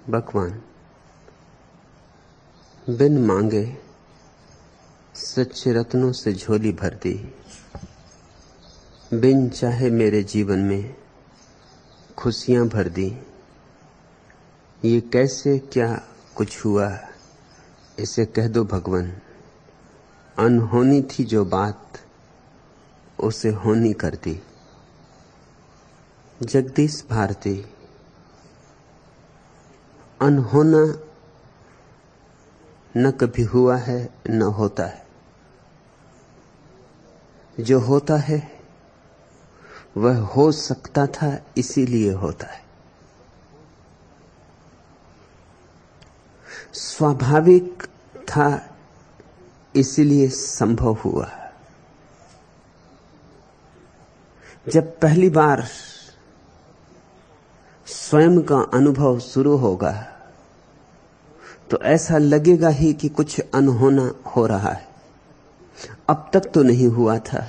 भगवान बिन मांगे सच्चे रत्नों से झोली भर दी, बिन चाहे मेरे जीवन में खुशियां भर दी। ये कैसे क्या कुछ हुआ, इसे कह दो भगवान। अनहोनी थी जो बात, उसे होनी कर दी। जगदीश भारती। अनहोना न कभी हुआ है न होता है। जो होता है वह हो सकता था, इसीलिए होता है। स्वाभाविक था, इसीलिए संभव हुआ। जब पहली बार स्वयं का अनुभव शुरू होगा तो ऐसा लगेगा ही कि कुछ अनहोना हो रहा है। अब तक तो नहीं हुआ था,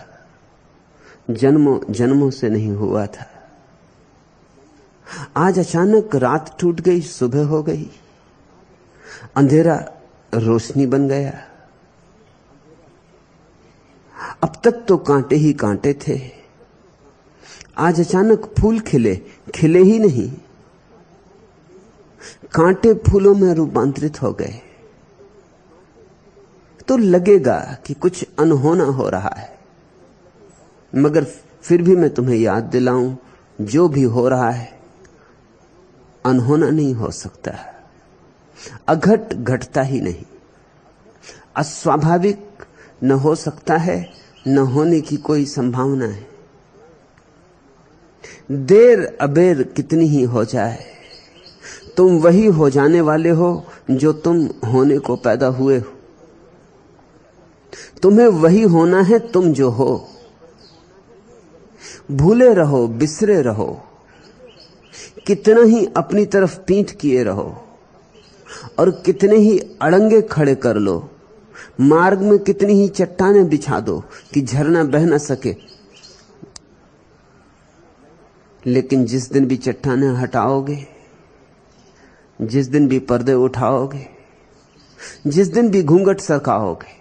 जन्मों जन्मों से नहीं हुआ था। आज अचानक रात टूट गई, सुबह हो गई, अंधेरा रोशनी बन गया। अब तक तो कांटे ही कांटे थे, आज अचानक फूल खिले, खिले ही नहीं, कांटे फूलों में रूपांतरित हो गए। तो लगेगा कि कुछ अनहोना हो रहा है, मगर फिर भी मैं तुम्हें याद दिलाऊं, जो भी हो रहा है अनहोना नहीं हो सकता। अघट घटता ही नहीं, अस्वाभाविक न हो सकता है, न होने की कोई संभावना है। देर अबेर कितनी ही हो जाए, तुम वही हो जाने वाले हो जो तुम होने को पैदा हुए हो। तुम्हें वही होना है तुम जो हो। भूले रहो, बिसरे रहो, कितना ही अपनी तरफ पीठ किए रहो और कितने ही अड़ंगे खड़े कर लो, मार्ग में कितनी ही चट्टानें बिछा दो कि झरना बह न सके, लेकिन जिस दिन भी चट्टानें हटाओगे, जिस दिन भी पर्दे उठाओगे, जिस दिन भी घूंघट सरकाओगे,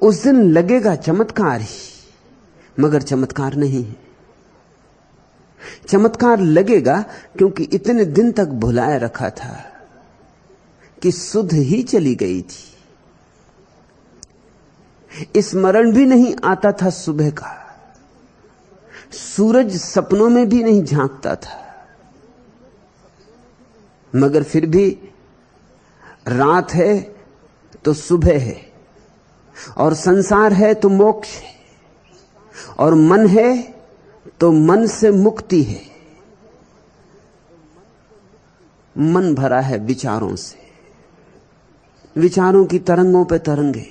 उस दिन लगेगा चमत्कार ही, मगर चमत्कार नहीं है। चमत्कार लगेगा क्योंकि इतने दिन तक भुलाए रखा था कि सुध ही चली गई थी। स्मरण भी नहीं आता था सुबह का, सूरज सपनों में भी नहीं झांकता था, मगर फिर भी रात है तो सुबह है, और संसार है तो मोक्ष है, और मन है तो मन से मुक्ति है। मन भरा है विचारों से, विचारों की तरंगों पे तरंगे।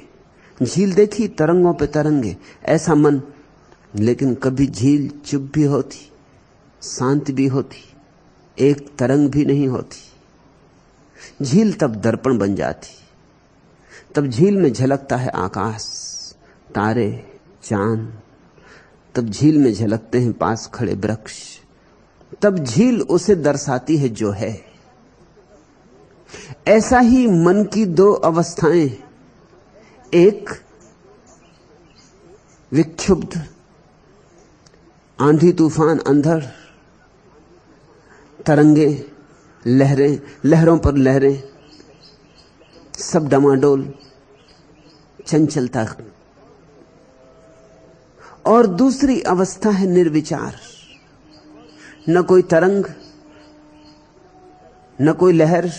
झील देखी, तरंगों पे तरंगे, ऐसा मन। लेकिन कभी झील चुप भी होती, शांत भी होती, एक तरंग भी नहीं होती। झील तब दर्पण बन जाती, तब झील में झलकता है आकाश, तारे, चांद। तब झील में झलकते हैं पास खड़े वृक्ष। तब झील उसे दर्शाती है जो है। ऐसा ही मन की दो अवस्थाएं, एक विक्षुब्ध, आंधी तूफान अंधर, तरंगे, लहरें, लहरों पर लहरें, सब डमाडोल, चंचलता। और दूसरी अवस्था है निर्विचार, न कोई तरंग, न कोई लहर,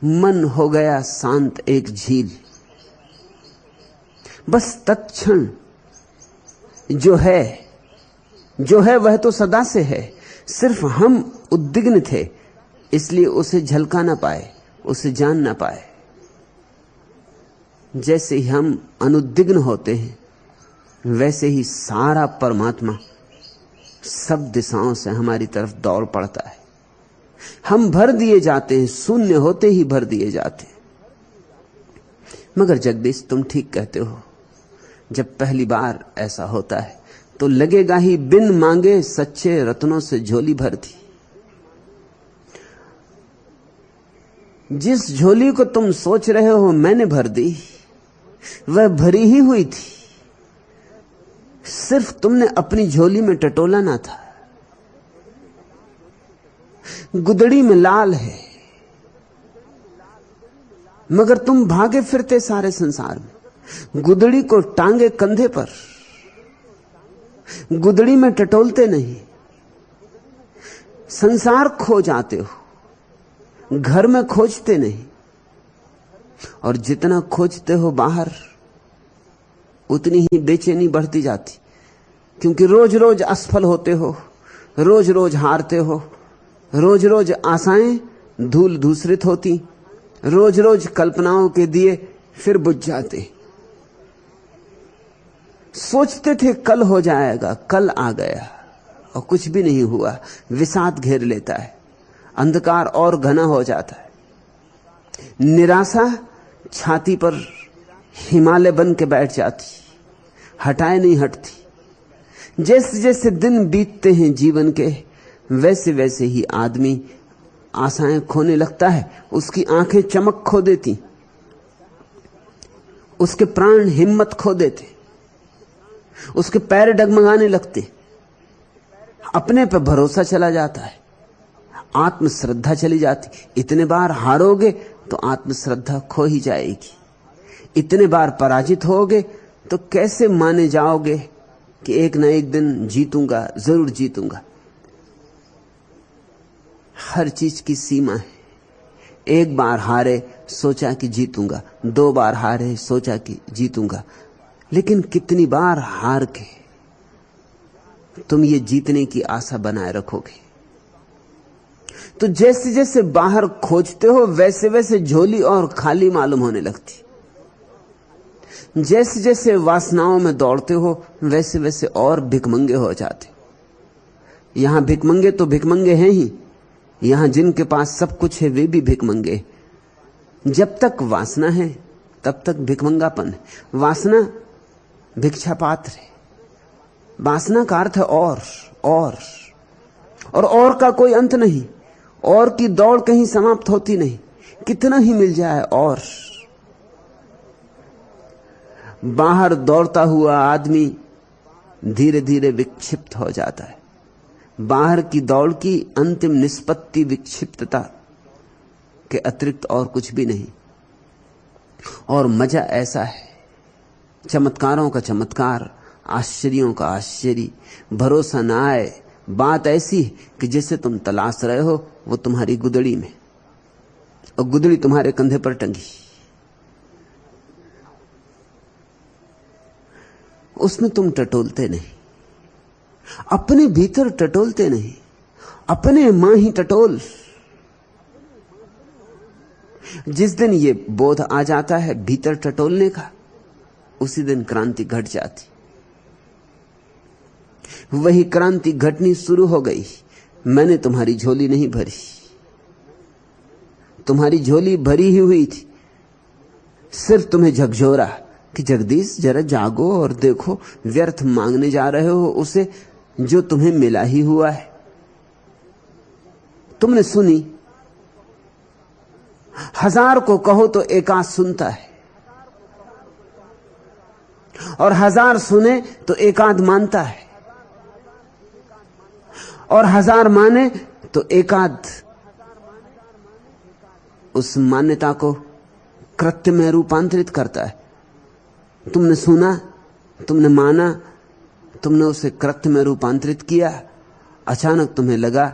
मन हो गया शांत, एक झील। बस तत्क्षण जो है वह तो सदा से है, सिर्फ हम उद्विग्न थे, इसलिए उसे झलका ना पाए, उसे जान ना पाए। जैसे ही हम अनुद्विग्न होते हैं, वैसे ही सारा परमात्मा सब दिशाओं से हमारी तरफ दौड़ पड़ता है। हम भर दिए जाते हैं, शून्य होते ही भर दिए जाते हैं। मगर जगदीश, तुम ठीक कहते हो, जब पहली बार ऐसा होता है तो लगेगा ही बिन मांगे सच्चे रत्नों से झोली भर दी। जिस झोली को तुम सोच रहे हो मैंने भर दी, वह भरी ही हुई थी, सिर्फ तुमने अपनी झोली में टटोला ना था। गुदड़ी में लाल है, मगर तुम भागे फिरते सारे संसार में, गुदड़ी को टांगे कंधे पर, गुदड़ी में टटोलते नहीं। संसार खो जाते हो, घर में खोजते नहीं, और जितना खोजते हो बाहर उतनी ही बेचैनी बढ़ती जाती, क्योंकि रोज रोज असफल होते हो, रोज रोज हारते हो, रोज रोज आशाएं धूल धूसरित होती, रोज रोज कल्पनाओं के दिए फिर बुझ जाते। सोचते थे कल हो जाएगा, कल आ गया और कुछ भी नहीं हुआ। विषाद घेर लेता है, अंधकार और घना हो जाता है, निराशा छाती पर हिमालय बन के बैठ जाती, हटाए नहीं हटती। जैसे जैसे दिन बीतते हैं जीवन के, वैसे वैसे ही आदमी आशाएं खोने लगता है, उसकी आंखें चमक खो देती, उसके प्राण हिम्मत खो देते, उसके पैर डगमगाने लगते, अपने पर भरोसा चला जाता है, आत्मश्रद्धा चली जाती। इतने बार हारोगे तो आत्मश्रद्धा खो ही जाएगी, इतने बार पराजित होगे तो कैसे माने जाओगे कि एक ना एक दिन जीतूंगा, जरूर जीतूंगा। हर चीज की सीमा है। एक बार हारे सोचा कि जीतूंगा, 2 बार हारे सोचा कि जीतूंगा, लेकिन कितनी बार हार के तुम ये जीतने की आशा बनाए रखोगे? तो जैसे जैसे बाहर खोजते हो वैसे वैसे झोली और खाली मालूम होने लगती। जैसे जैसे वासनाओं में दौड़ते हो वैसे वैसे और भिकमंगे हो जाते हो। यहां भिकमंगे तो भिकमंगे हैं ही, यहां जिनके पास सब कुछ है वे भी भिकमंगे। जब तक वासना है तब तक भिकमंगापन है। वासना भिक्षा पात्र है। वासना का अर्थ है और का कोई अंत नहीं, और की दौड़ कहीं समाप्त होती नहीं, कितना ही मिल जाए। और बाहर दौड़ता हुआ आदमी धीरे धीरे विक्षिप्त हो जाता है। बाहर की दौड़ की अंतिम निष्पत्ति विक्षिप्तता के अतिरिक्त और कुछ भी नहीं। और मजा ऐसा है, चमत्कारों का चमत्कार, आश्चर्यों का आश्चर्य, भरोसा ना आए। बात ऐसी है कि जैसे तुम तलाश रहे हो वो तुम्हारी गुदड़ी में, और गुदड़ी तुम्हारे कंधे पर टंगी, उसमें तुम टटोलते नहीं, अपने भीतर टटोलते नहीं, अपने मां ही टटोल। जिस दिन ये बोध आ जाता है भीतर टटोलने का, उसी दिन क्रांति घट जाती। वही क्रांति घटनी शुरू हो गई। मैंने तुम्हारी झोली नहीं भरी, तुम्हारी झोली भरी ही हुई थी। सिर्फ तुम्हें झकझोरा कि जगदीश जरा जागो और देखो, व्यर्थ मांगने जा रहे हो उसे जो तुम्हें मिला ही हुआ है। तुमने सुनी, 1000 को कहो तो एकाध सुनता है, और 1000 सुने तो एकाध मानता है, और 1000 माने तो एकाध उस मान्यता को कृत्य में रूपांतरित करता है। तुमने सुना, तुमने माना, तुमने उसे कृत्य में रूपांतरित किया। अचानक तुम्हें लगा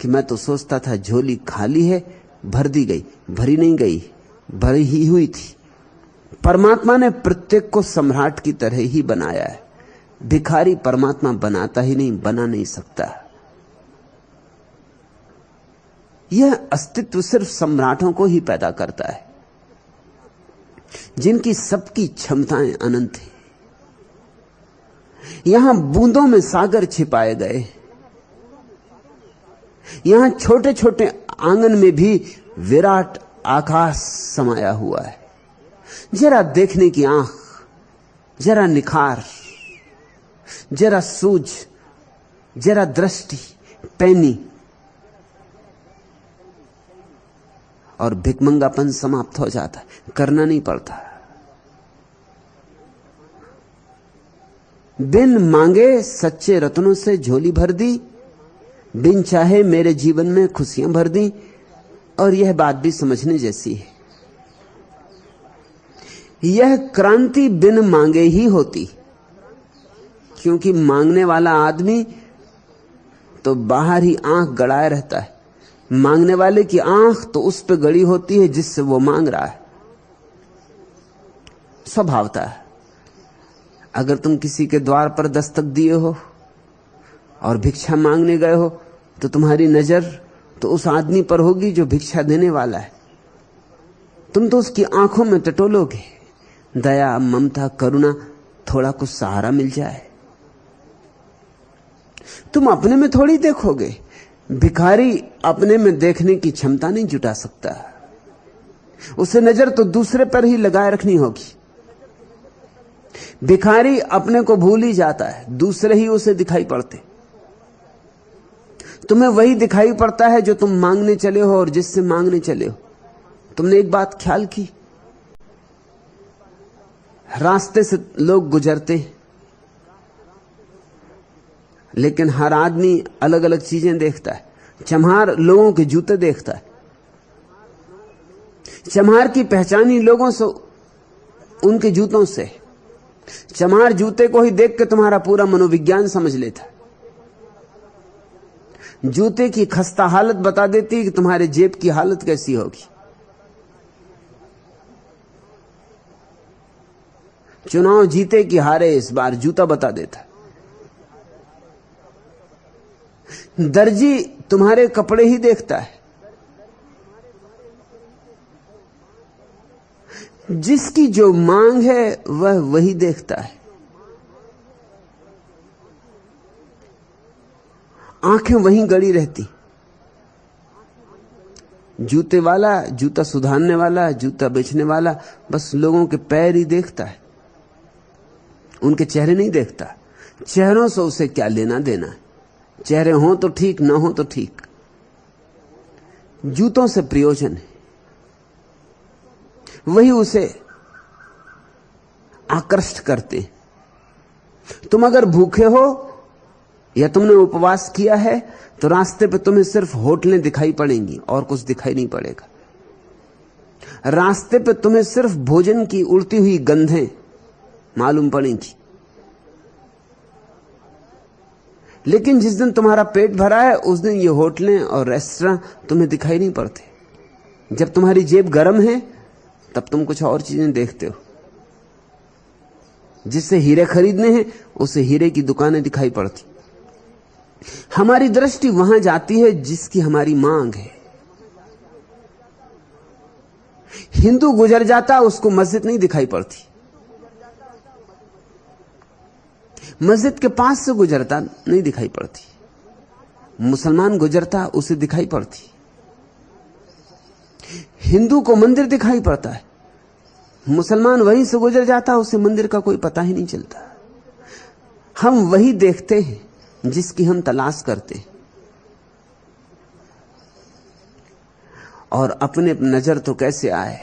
कि मैं तो सोचता था झोली खाली है, भर दी गई। भरी नहीं गई, भरी ही हुई थी। परमात्मा ने प्रत्येक को सम्राट की तरह ही बनाया है। भिखारी परमात्मा बनाता ही नहीं, बना नहीं सकता। यह अस्तित्व सिर्फ सम्राटों को ही पैदा करता है, जिनकी सबकी क्षमताएं अनंत हैं। यहां बूंदों में सागर छिपाए गए, यहां छोटे छोटे आंगन में भी विराट आकाश समाया हुआ है। जरा देखने की आंख, जरा निखार, जरा सूझ, जरा दृष्टि, पैनी, और भिकमंगापन समाप्त हो जाता है। करना नहीं पड़ता। बिन मांगे सच्चे रत्नों से झोली भर दी, बिन चाहे मेरे जीवन में खुशियां भर दी। और यह बात भी समझने जैसी है, यह क्रांति बिन मांगे ही होती, क्योंकि मांगने वाला आदमी तो बाहर ही आंख गड़ाए रहता है। मांगने वाले की आंख तो उस पर गड़ी होती है जिससे वो मांग रहा है। स्वभावता है। अगर तुम किसी के द्वार पर दस्तक दिए हो और भिक्षा मांगने गए हो, तो तुम्हारी नजर तो उस आदमी पर होगी जो भिक्षा देने वाला है। तुम तो उसकी आंखों में टटोलोगे, दया, ममता, करुणा, थोड़ा कुछ सहारा मिल जाए। तुम अपने में थोड़ी देखोगे। भिखारी अपने में देखने की क्षमता नहीं जुटा सकता। उसे नजर तो दूसरे पर ही लगाए रखनी होगी। भिखारी अपने को भूल ही जाता है, दूसरे ही उसे दिखाई पड़ते। तुम्हें वही दिखाई पड़ता है जो तुम मांगने चले हो और जिससे मांगने चले हो। तुमने एक बात ख्याल की, रास्ते से लोग गुजरते हैं, लेकिन हर आदमी अलग अलग चीजें देखता है। चम्हार लोगों के जूते देखता है। चम्हार की पहचान ही लोगों से, उनके जूतों से। चम्हार जूते को ही देख के तुम्हारा पूरा मनोविज्ञान समझ लेता है। जूते की खस्ता हालत बता देती है कि तुम्हारे जेब की हालत कैसी होगी। चुनाव जीते कि हारे, इस बार जूता बता देता। दर्जी तुम्हारे कपड़े ही देखता है। जिसकी जो मांग है वह वही देखता है। आंखें वहीं गड़ी रहती। जूते वाला, जूता सुधारने वाला, जूता बेचने वाला बस लोगों के पैर ही देखता है, उनके चेहरे नहीं देखता। चेहरों से उसे क्या लेना देना है। चेहरे हों तो ठीक, ना हो तो ठीक। जूतों से प्रयोजन है, वही उसे आकृष्ट करते। तुम अगर भूखे हो या तुमने उपवास किया है तो रास्ते पे तुम्हें सिर्फ होटलें दिखाई पड़ेंगी और कुछ दिखाई नहीं पड़ेगा। रास्ते पे तुम्हें सिर्फ भोजन की उड़ती हुई गंधें मालूम पड़ेंगी। लेकिन जिस दिन तुम्हारा पेट भरा है उस दिन ये होटलें और रेस्टोरेंट तुम्हें दिखाई नहीं पड़ते। जब तुम्हारी जेब गर्म है तब तुम कुछ और चीजें देखते हो। जिससे हीरे खरीदने हैं उसे हीरे की दुकानें दिखाई पड़ती। हमारी दृष्टि वहां जाती है जिसकी हमारी मांग है। हिंदू गुजर जाता, उसको मस्जिद नहीं दिखाई पड़ती। मस्जिद के पास से गुजरता, नहीं दिखाई पड़ती। मुसलमान गुजरता, उसे दिखाई पड़ती। हिंदू को मंदिर दिखाई पड़ता है, मुसलमान वहीं से गुजर जाता, उसे मंदिर का कोई पता ही नहीं चलता। हम वही देखते हैं जिसकी हम तलाश करते हैं। और अपने नजर तो कैसे आए,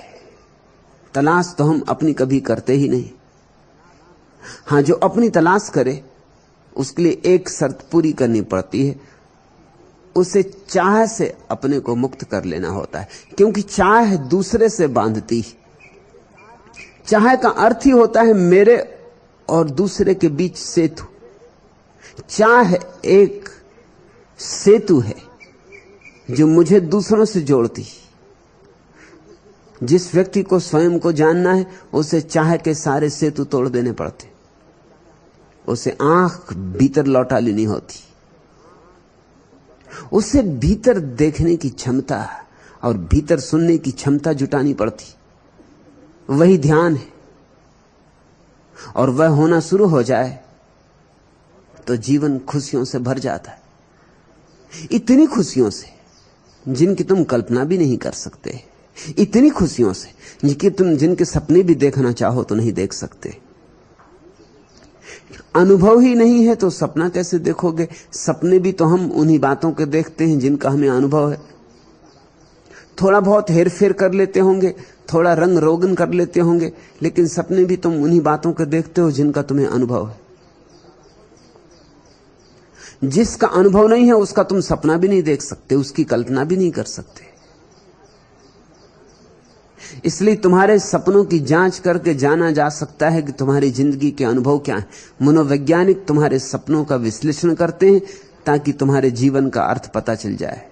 तलाश तो हम अपनी कभी करते ही नहीं। हां, जो अपनी तलाश करे उसके लिए एक शर्त पूरी करनी पड़ती है, उसे चाह से अपने को मुक्त कर लेना होता है। क्योंकि चाह दूसरे से बांधती। चाह का अर्थ ही होता है मेरे और दूसरे के बीच सेतु। चाह एक सेतु है जो मुझे दूसरों से जोड़ती। जिस व्यक्ति को स्वयं को जानना है उसे चाह के सारे सेतु तोड़ देने पड़ते। उसे आंख भीतर लौटा लेनी होती। उसे भीतर देखने की क्षमता और भीतर सुनने की क्षमता जुटानी पड़ती। वही ध्यान है। और वह होना शुरू हो जाए तो जीवन खुशियों से भर जाता है। इतनी खुशियों से जिनकी तुम कल्पना भी नहीं कर सकते। इतनी खुशियों से जिनके सपने भी देखना चाहो तो नहीं देख सकते। अनुभव ही नहीं है तो सपना कैसे देखोगे? सपने भी तो हम उन्हीं बातों के देखते हैं जिनका हमें अनुभव है। थोड़ा बहुत हेर फेर कर लेते होंगे, थोड़ा रंग रोगन कर लेते होंगे, लेकिन सपने भी तुम उन्हीं बातों के देखते हो जिनका तुम्हें अनुभव है। जिसका अनुभव नहीं है उसका तुम सपना भी नहीं देख सकते, उसकी कल्पना भी नहीं कर सकते। इसलिए तुम्हारे सपनों की जांच करके जाना जा सकता है कि तुम्हारी जिंदगी के अनुभव क्या है। मनोवैज्ञानिक तुम्हारे सपनों का विश्लेषण करते हैं ताकि तुम्हारे जीवन का अर्थ पता चल जाए।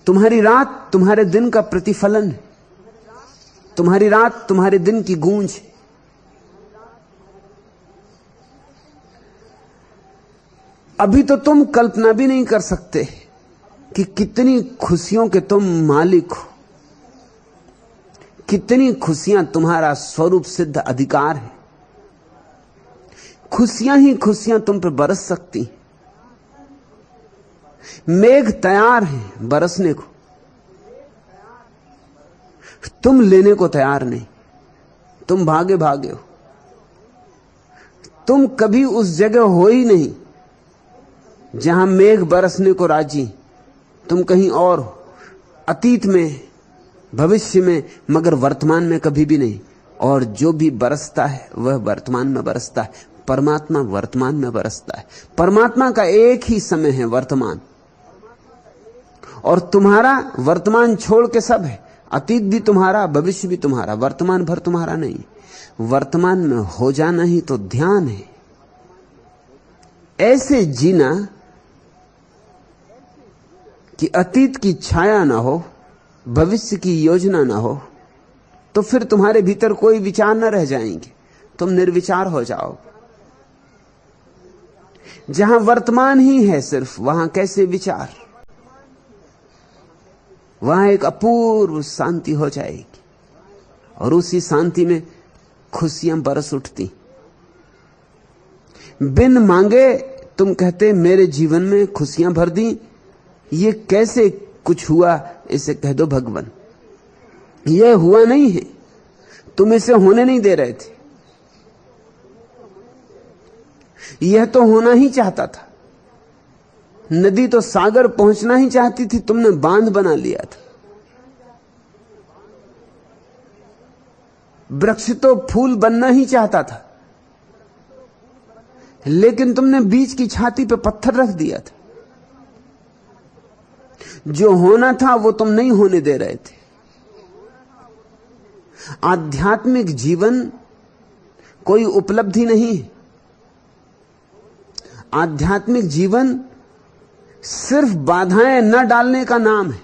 तुम्हारी रात तुम्हारे दिन का प्रतिफलन है, तुम्हारी रात तुम्हारे दिन की गूंज है। अभी तो तुम कल्पना भी नहीं कर सकते कि कितनी खुशियों के तुम मालिक हो, कितनी खुशियां तुम्हारा स्वरूप सिद्ध अधिकार है। खुशियां ही खुशियां तुम पर बरस सकती। मेघ तैयार है बरसने को, तुम लेने को तैयार नहीं, तुम भागे भागे हो। तुम कभी उस जगह हो ही नहीं जहां मेघ बरसने को राजी, तुम कहीं और हो, अतीत में, भविष्य में, मगर वर्तमान में कभी भी नहीं। और जो भी बरसता है वह वर्तमान में बरसता है। परमात्मा वर्तमान में बरसता है। परमात्मा का एक ही समय है वर्तमान, और तुम्हारा वर्तमान छोड़ के सब है। अतीत भी तुम्हारा, भविष्य भी तुम्हारा, वर्तमान भर तुम्हारा नहीं। वर्तमान में हो जाना ही तो ध्यान है। ऐसे जीना कि अतीत की छाया ना हो, भविष्य की योजना ना हो, तो फिर तुम्हारे भीतर कोई विचार न रह जाएंगे, तुम निर्विचार हो जाओ। जहां वर्तमान ही है सिर्फ, वहां कैसे विचार? वहां एक अपूर्व शांति हो जाएगी, और उसी शांति में खुशियां बरस उठती। बिन मांगे तुम कहते मेरे जीवन में खुशियां भर दी। ये कैसे कुछ हुआ, इसे कह दो भगवान। ये हुआ नहीं है, तुम इसे होने नहीं दे रहे थे। यह तो होना ही चाहता था। नदी तो सागर पहुंचना ही चाहती थी, तुमने बांध बना लिया था। वृक्ष तो फूल बनना ही चाहता था, लेकिन तुमने बीच की छाती पे पत्थर रख दिया था। जो होना था वो तुम नहीं होने दे रहे थे। आध्यात्मिक जीवन कोई उपलब्धि नहीं है। आध्यात्मिक जीवन सिर्फ बाधाएं न डालने का नाम है।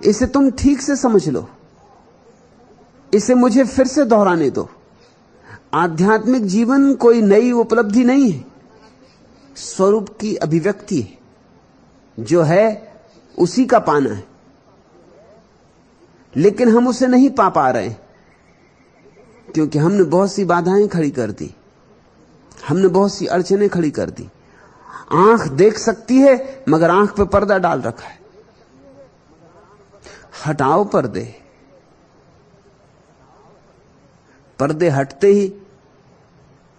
इसे तुम ठीक से समझ लो, इसे मुझे फिर से दोहराने दो। आध्यात्मिक जीवन कोई नई उपलब्धि नहीं है, स्वरूप की अभिव्यक्ति है। जो है उसी का पाना है, लेकिन हम उसे नहीं पा पा रहे क्योंकि हमने बहुत सी बाधाएं खड़ी कर दी, हमने बहुत सी अड़चनें खड़ी कर दी। आंख देख सकती है मगर आंख पे पर्दा डाल रखा है। हटाओ पर्दे, पर्दे हटते ही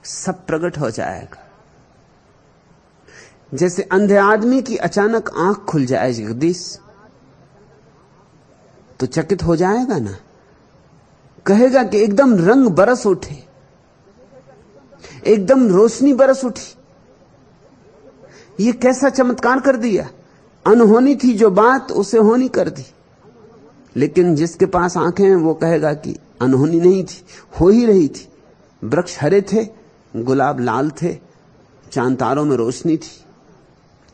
सब प्रकट हो जाएगा। जैसे अंधे आदमी की अचानक आंख खुल जाए जगदीश, तो चकित हो जाएगा ना, कहेगा कि एकदम रंग बरस उठे, एकदम रोशनी बरस उठी। ये कैसा चमत्कार कर दिया। अनहोनी थी जो बात, उसे होनी कर दी। लेकिन जिसके पास आंखें हैं वो कहेगा कि अनहोनी नहीं थी, हो ही रही थी। वृक्ष हरे थे, गुलाब लाल थे, चांद तारों में रोशनी थी,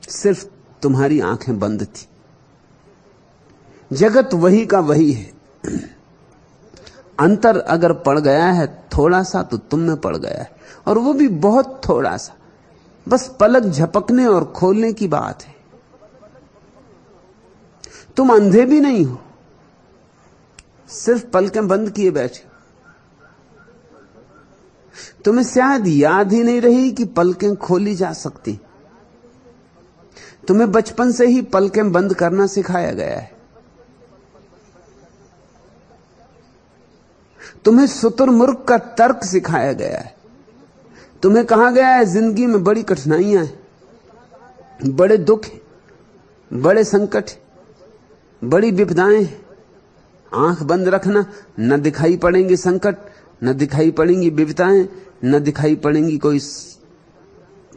सिर्फ तुम्हारी आंखें बंद थी। जगत वही का वही है। अंतर अगर पड़ गया है थोड़ा सा तो तुम में पड़ गया है, और वो भी बहुत थोड़ा सा, बस पलक झपकने और खोलने की बात है। तुम अंधे भी नहीं हो, सिर्फ पलकें बंद किए बैठे। तुम्हें शायद याद ही नहीं रही कि पलकें खोली जा सकती। तुम्हें बचपन से ही पलकें बंद करना सिखाया गया है। तुम्हें शुतुरमुर्ग का तर्क सिखाया गया है। तुम्हें कहा गया है जिंदगी में बड़ी कठिनाइयां हैं, बड़े दुख हैं, बड़े संकट, बड़ी विपदाएं। आंख बंद रखना, न दिखाई पड़ेंगे संकट, न दिखाई पड़ेंगी विपदाएं, न दिखाई पड़ेंगी कोई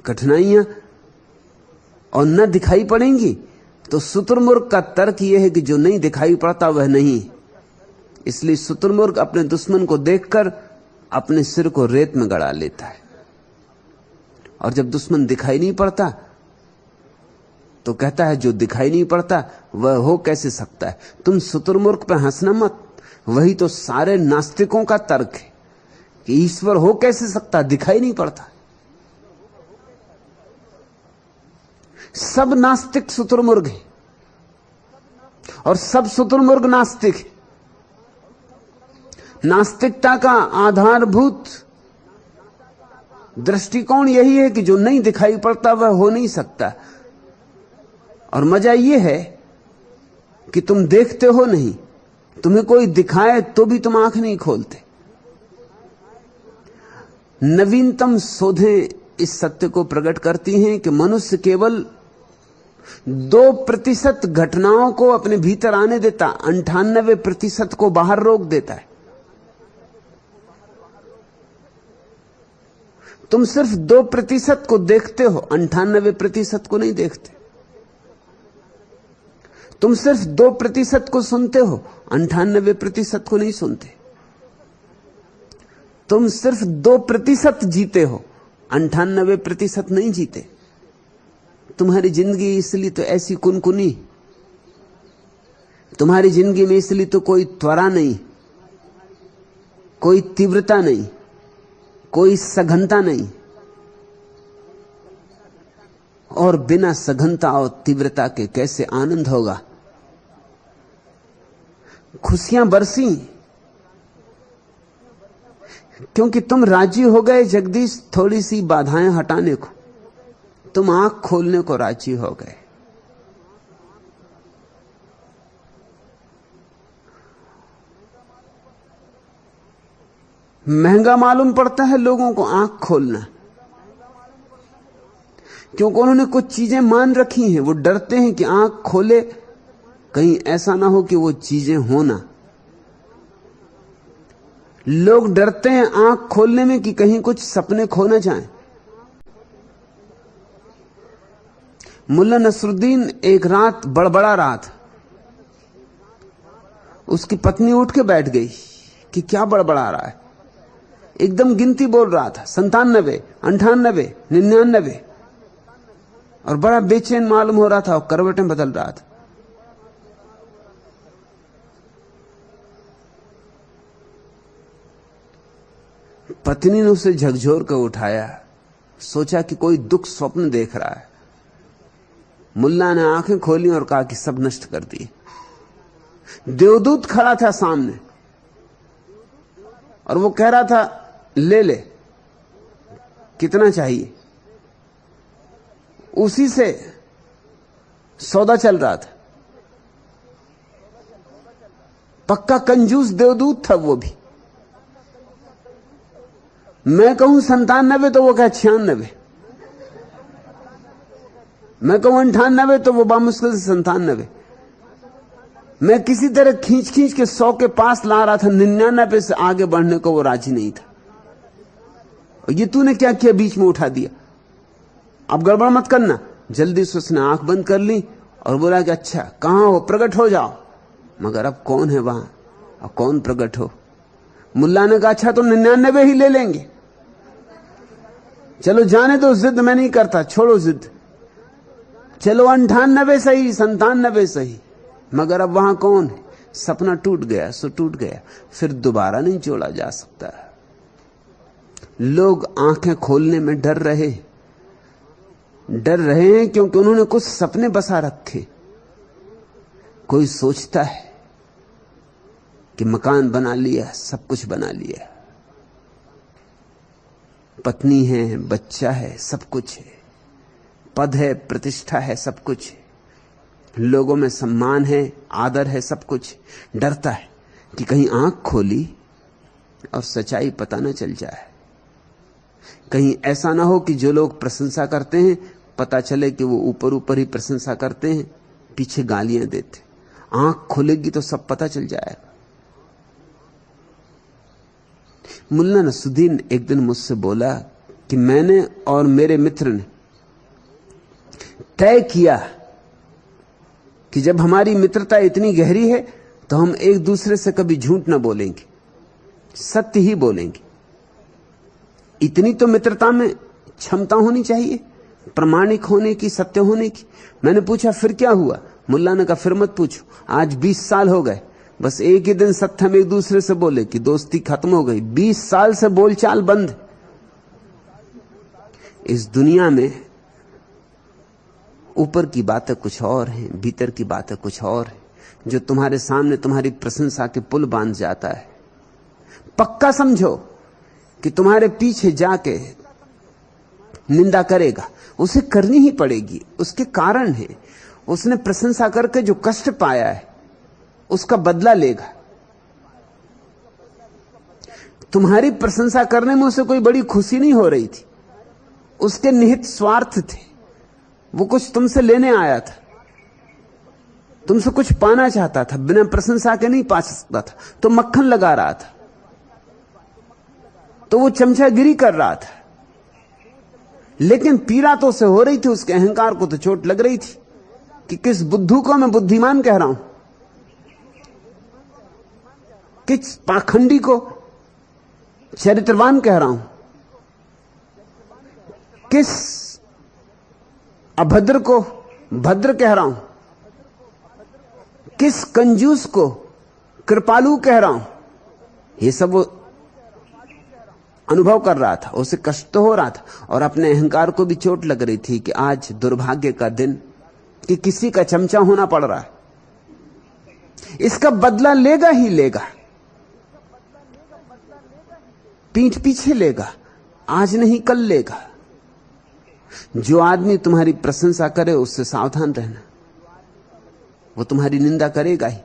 कठिनाइयां, और न दिखाई पड़ेंगी। तो शुतुरमुर्ग का तर्क यह है कि जो नहीं दिखाई पड़ता वह नहीं। इसलिए शुतुरमुर्ग अपने दुश्मन को देखकर अपने सिर को रेत में गड़ा लेता है, और जब दुश्मन दिखाई नहीं पड़ता तो कहता है जो दिखाई नहीं पड़ता वह हो कैसे सकता है। तुम शुतुरमुर्ग पे हंसना मत, वही तो सारे नास्तिकों का तर्क है कि ईश्वर हो कैसे सकता, दिखाई नहीं पड़ता। सब नास्तिक शुतुरमुर्ग हैं और सब शुतुरमुर्ग नास्तिक हैं। नास्तिकता का आधारभूत दृष्टिकोण यही है कि जो नहीं दिखाई पड़ता वह हो नहीं सकता। और मजा यह है कि तुम देखते हो नहीं, तुम्हें कोई दिखाए तो भी तुम आंख नहीं खोलते। नवीनतम शोधें इस सत्य को प्रकट करती हैं कि मनुष्य केवल 2% घटनाओं को अपने भीतर आने देता, 98% को बाहर रोक देता है। तुम सिर्फ 2% को देखते हो, 98% को नहीं देखते। तुम सिर्फ 2% को सुनते हो, 98% को नहीं सुनते। तुम सिर्फ 2% जीते हो, 98% नहीं जीते। तुम्हारी जिंदगी इसलिए तो ऐसी कुनकुनी, तुम्हारी जिंदगी में इसलिए तो कोई त्वरा नहीं, कोई तीव्रता नहीं, कोई सघनता नहीं। और बिना सघनता और तीव्रता के कैसे आनंद होगा। खुशियां बरसी क्योंकि तुम राजी हो गए जगदीश थोड़ी सी बाधाएं हटाने को, तुम आंख खोलने को राजी हो गए। महंगा मालूम पड़ता है लोगों को आंख खोलना, क्योंकि उन्होंने कुछ चीजें मान रखी हैं। वो डरते हैं कि आंख खोले कहीं ऐसा ना हो कि वो चीजें हो ना। लोग डरते हैं आंख खोलने में कि कहीं कुछ सपने खो ना जाएं। मुल्ला नसरुद्दीन एक रात बड़बड़ा रहा था। उसकी पत्नी उठ के बैठ गई कि क्या बड़बड़ा रहा है। एकदम गिनती बोल रहा था, 97, 98, 99, और बड़ा बेचैन मालूम हो रहा था और करवटें बदल रहा था। पत्नी ने उसे झकझोर कर उठाया, सोचा कि कोई दुख स्वप्न देख रहा है। मुल्ला ने आंखें खोली और कहा कि सब नष्ट कर दिए। देवदूत खड़ा था सामने और वो कह रहा था ले ले, कितना चाहिए। उसी से सौदा चल रहा था। पक्का कंजूस देवदूत था वो भी। मैं कहूं 97 तो वो कहे 96, मैं कहूं 98 तो वो बामुश्किल से 97। मैं किसी तरह खींच खींच के 100 के पास ला रहा था, 99 से आगे बढ़ने को वो राजी नहीं था। और ये तूने क्या किया, बीच में उठा दिया, अब गड़बड़ मत करना। जल्दी से उसने आंख बंद कर ली और बोला कि अच्छा कहां हो, प्रकट हो जाओ। मगर अब कौन है वहां और कौन प्रकट हो। मुल्ला ने कहा अच्छा तो 99 ही ले लेंगे। चलो जाने दो, जिद मैं नहीं करता, छोड़ो जिद। चलो 98 सही, 97 सही। मगर अब वहां कौन है। सपना टूट गया सो टूट गया, फिर दोबारा नहीं जोड़ा जा सकता। लोग आंखें खोलने में डर रहे हैं क्योंकि उन्होंने कुछ सपने बसा रखे। कोई सोचता है कि मकान बना लिया, सब कुछ बना लिया, पत्नी है, बच्चा है, सब कुछ है, पद है, प्रतिष्ठा है, सब कुछ है, लोगों में सम्मान है, आदर है, सब कुछ। डरता है कि कहीं आंख खोली और सच्चाई पता न चल जाए। कहीं ऐसा ना हो कि जो लोग प्रशंसा करते हैं पता चले कि वो ऊपर ऊपर ही प्रशंसा करते हैं, पीछे गालियां देते। आंख खुलेगी तो सब पता चल जाएगा। मुल्ला नसरुद्दीन एक दिन मुझसे बोला कि मैंने और मेरे मित्र ने तय किया कि जब हमारी मित्रता इतनी गहरी है तो हम एक दूसरे से कभी झूठ ना बोलेंगे, सत्य ही बोलेंगे। इतनी तो मित्रता में क्षमता होनी चाहिए, प्रामाणिक होने की, सत्य होने की। मैंने पूछा फिर क्या हुआ? मुल्ला ने कहा फिर मत पूछो, आज 20 साल हो गए, बस एक ही दिन सत्य हम एक दूसरे से बोले कि दोस्ती खत्म हो गई। 20 साल से बोलचाल बंद। इस दुनिया में ऊपर की बातें कुछ और हैं, भीतर की बातें कुछ और हैं। जो तुम्हारे सामने तुम्हारी प्रशंसा के पुल बांध जाता है, पक्का समझो कि तुम्हारे पीछे जाके निंदा करेगा, उसे करनी ही पड़ेगी। उसके कारण है, उसने प्रशंसा करके जो कष्ट पाया है उसका बदला लेगा। तुम्हारी प्रशंसा करने में उसे कोई बड़ी खुशी नहीं हो रही थी, उसके निहित स्वार्थ थे। वो कुछ तुमसे लेने आया था, तुमसे कुछ पाना चाहता था, बिना प्रशंसा के नहीं पा सकता था। तो मक्खन लगा रहा था, तो वो चमचागिरी कर रहा था, लेकिन पीड़ा तो उसे हो रही थी। उसके अहंकार को तो चोट लग रही थी कि किस बुद्धू को मैं बुद्धिमान कह रहा हूं, किस पाखंडी को चरित्रवान कह रहा हूं, किस अभद्र को भद्र कह रहा हूं, किस कंजूस को कृपालु कह रहा हूं। ये सब वो अनुभव कर रहा था, उसे कष्ट तो हो रहा था और अपने अहंकार को भी चोट लग रही थी कि आज दुर्भाग्य का दिन कि किसी का चमचा होना पड़ रहा है। इसका बदला लेगा ही लेगा, पीठ पीछे लेगा, आज नहीं कल लेगा। जो आदमी तुम्हारी प्रशंसा करे उससे सावधान रहना, वो तुम्हारी निंदा करेगा ही।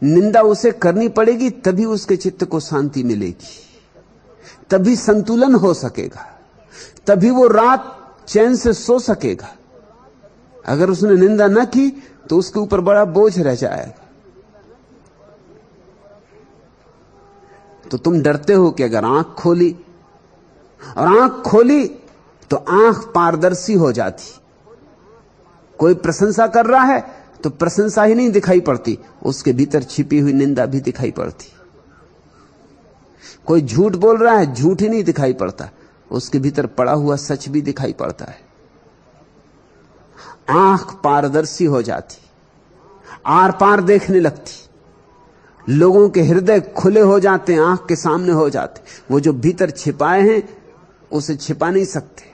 निंदा उसे करनी पड़ेगी, तभी उसके चित्त को शांति मिलेगी, तभी संतुलन हो सकेगा, तभी वो रात चैन से सो सकेगा। अगर उसने निंदा न की तो उसके ऊपर बड़ा बोझ रह जाएगा। तो तुम डरते हो कि अगर आंख खोली, और आंख खोली तो आंख पारदर्शी हो जाती। कोई प्रशंसा कर रहा है तो प्रशंसा ही नहीं दिखाई पड़ती, उसके भीतर छिपी हुई निंदा भी दिखाई पड़ती। कोई झूठ बोल रहा है, झूठ ही नहीं दिखाई पड़ता, उसके भीतर पड़ा हुआ सच भी दिखाई पड़ता है। आंख पारदर्शी हो जाती, आर पार देखने लगती, लोगों के हृदय खुले हो जाते हैं, आंख के सामने हो जाते। वो जो भीतर छिपाए हैं उसे छिपा नहीं सकते,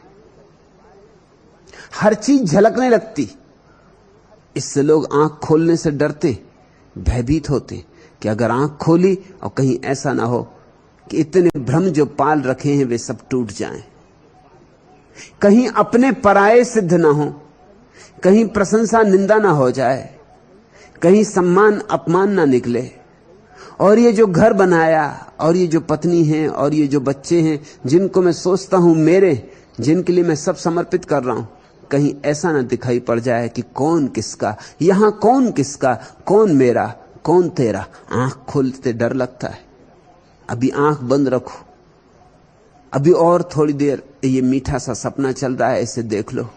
हर चीज झलकने लगती। इससे लोग आंख खोलने से डरते, भयभीत होते कि अगर आंख खोली और कहीं ऐसा ना हो कि इतने भ्रम जो पाल रखे हैं वे सब टूट जाएं, कहीं अपने पराये सिद्ध ना हो, कहीं प्रशंसा निंदा ना हो जाए, कहीं सम्मान अपमान ना निकले। और ये जो घर बनाया, और ये जो पत्नी है, और ये जो बच्चे हैं जिनको मैं सोचता हूं मेरे, जिनके लिए मैं सब समर्पित कर रहा हूं, कहीं ऐसा ना दिखाई पड़ जाए कि कौन किसका, यहां कौन किसका, कौन मेरा, कौन तेरा। आंख खोलते डर लगता है। अभी आंख बंद रखो, अभी और थोड़ी देर ये मीठा सा सपना चल रहा है, इसे देख लो।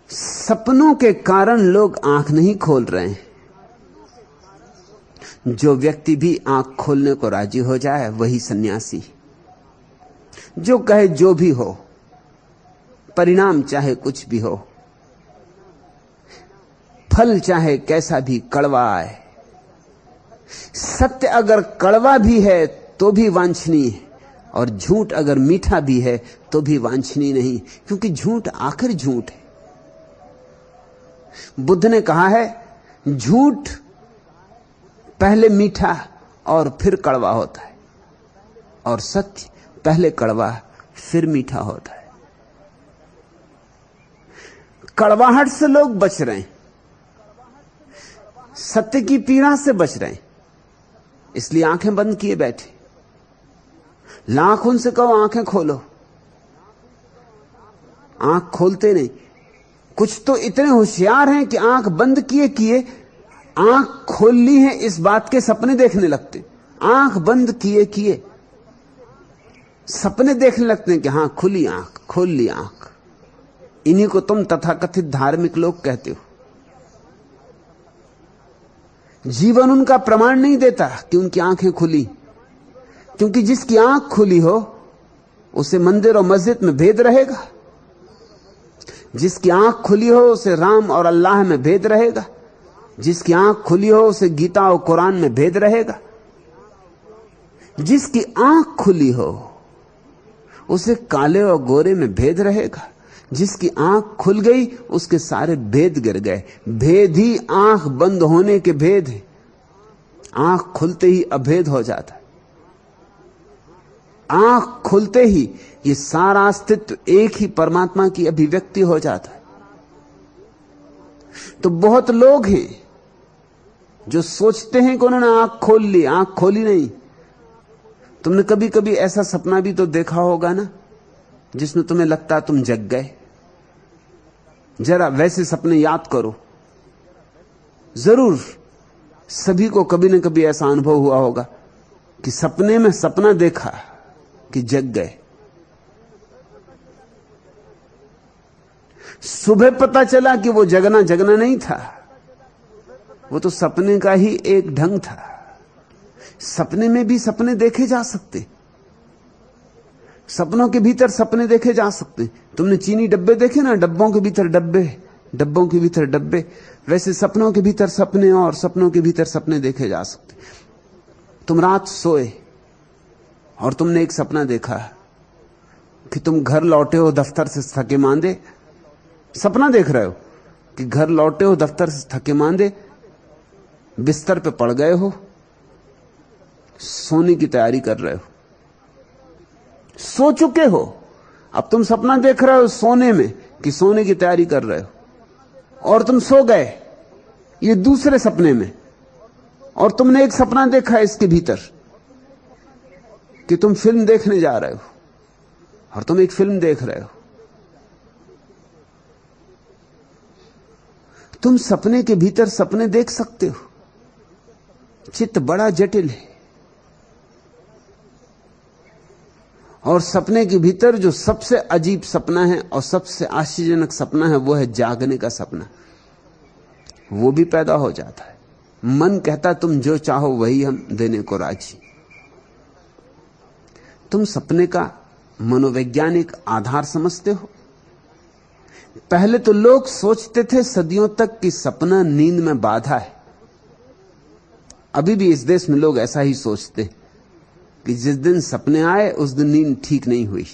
सपनों के कारण लोग आंख नहीं खोल रहे हैं। जो व्यक्ति भी आंख खोलने को राजी हो जाए वही सन्यासी। जो कहे जो भी हो, परिणाम चाहे कुछ भी हो, फल चाहे कैसा भी कड़वा आए, सत्य अगर कड़वा भी है तो भी वांछनीय है, और झूठ अगर मीठा भी है तो भी वांछनीय नहीं, क्योंकि झूठ आखिर झूठ है। बुद्ध ने कहा है झूठ पहले मीठा और फिर कड़वा होता है, और सत्य पहले कड़वा फिर मीठा होता है। कड़वाहट से लोग बच रहे हैं, सत्य की पीड़ा से बच रहे हैं, इसलिए आंखें बंद किए बैठे। लाख उनसे कहो आंखें खोलो, आंख खोलते नहीं। कुछ तो इतने होशियार हैं कि आंख बंद किए किए आंख खोल ली है इस बात के सपने देखने लगते। आंख बंद किए किए सपने देखने लगते हैं कि हां खुली आंख, खोल ली आंख। इन्हीं को तुम तथाकथित धार्मिक लोग कहते हो। जीवन उनका प्रमाण नहीं देता कि उनकी आंखें खुली, क्योंकि जिसकी आंख खुली हो उसे मंदिर और मस्जिद में भेद रहेगा, जिसकी आंख खुली हो उसे राम और अल्लाह में भेद रहेगा, जिसकी आंख खुली हो उसे गीता और कुरान में भेद रहेगा। जिसकी आंख खुली हो उसे काले और गोरे में भेद रहेगा। जिसकी आंख खुल गई उसके सारे भेद गिर गए। भेद ही आंख बंद होने के भेद है, आंख खुलते ही अभेद हो जाता है। आंख खुलते ही ये सारा अस्तित्व एक ही परमात्मा की अभिव्यक्ति हो जाता है। तो बहुत लोग हैं जो सोचते हैं कि उन्होंने आंख खोल ली, आंख खोली नहीं। तुमने कभी कभी ऐसा सपना भी तो देखा होगा ना जिसमें तुम्हें लगता तुम जग गए। जरा वैसे सपने याद करो, जरूर सभी को कभी न कभी ऐसा अनुभव हुआ होगा कि सपने में सपना देखा कि जग गए। सुबह पता चला कि वो जगना जगना नहीं था, वो तो सपने का ही एक ढंग था। सपने में भी सपने देखे जा सकते, सपनों के भीतर सपने देखे जा सकते। तुमने चीनी डब्बे देखे ना, डब्बों के भीतर डब्बे, डब्बों के भीतर डब्बे। वैसे सपनों के भीतर सपने और सपनों के भीतर सपने देखे जा सकते। तुम रात सोए और तुमने एक सपना देखा कि तुम घर लौटे हो दफ्तर से थके मांदे। सपना देख रहे हो कि घर लौटे हो दफ्तर से थके मांदे, बिस्तर पे पड़ गए हो, सोने की तैयारी कर रहे हो, सो चुके हो। अब तुम सपना देख रहे हो सोने में कि सोने की तैयारी कर रहे हो, और तुम सो गए ये दूसरे सपने में। और तुमने एक सपना देखा इसके भीतर कि तुम फिल्म देखने जा रहे हो, और तुम एक फिल्म देख रहे हो। तुम सपने के भीतर सपने देख सकते हो। चित्त बड़ा जटिल है, और सपने के भीतर जो सबसे अजीब सपना है और सबसे आश्चर्यजनक सपना है वो है जागने का सपना। वो भी पैदा हो जाता है। मन कहता तुम जो चाहो वही हम देने को राजी। तुम सपने का मनोवैज्ञानिक आधार समझते हो? पहले तो लोग सोचते थे सदियों तक कि सपना नींद में बाधा है। अभी भी इस देश में लोग ऐसा ही सोचते कि जिस दिन सपने आए उस दिन नींद ठीक नहीं हुई।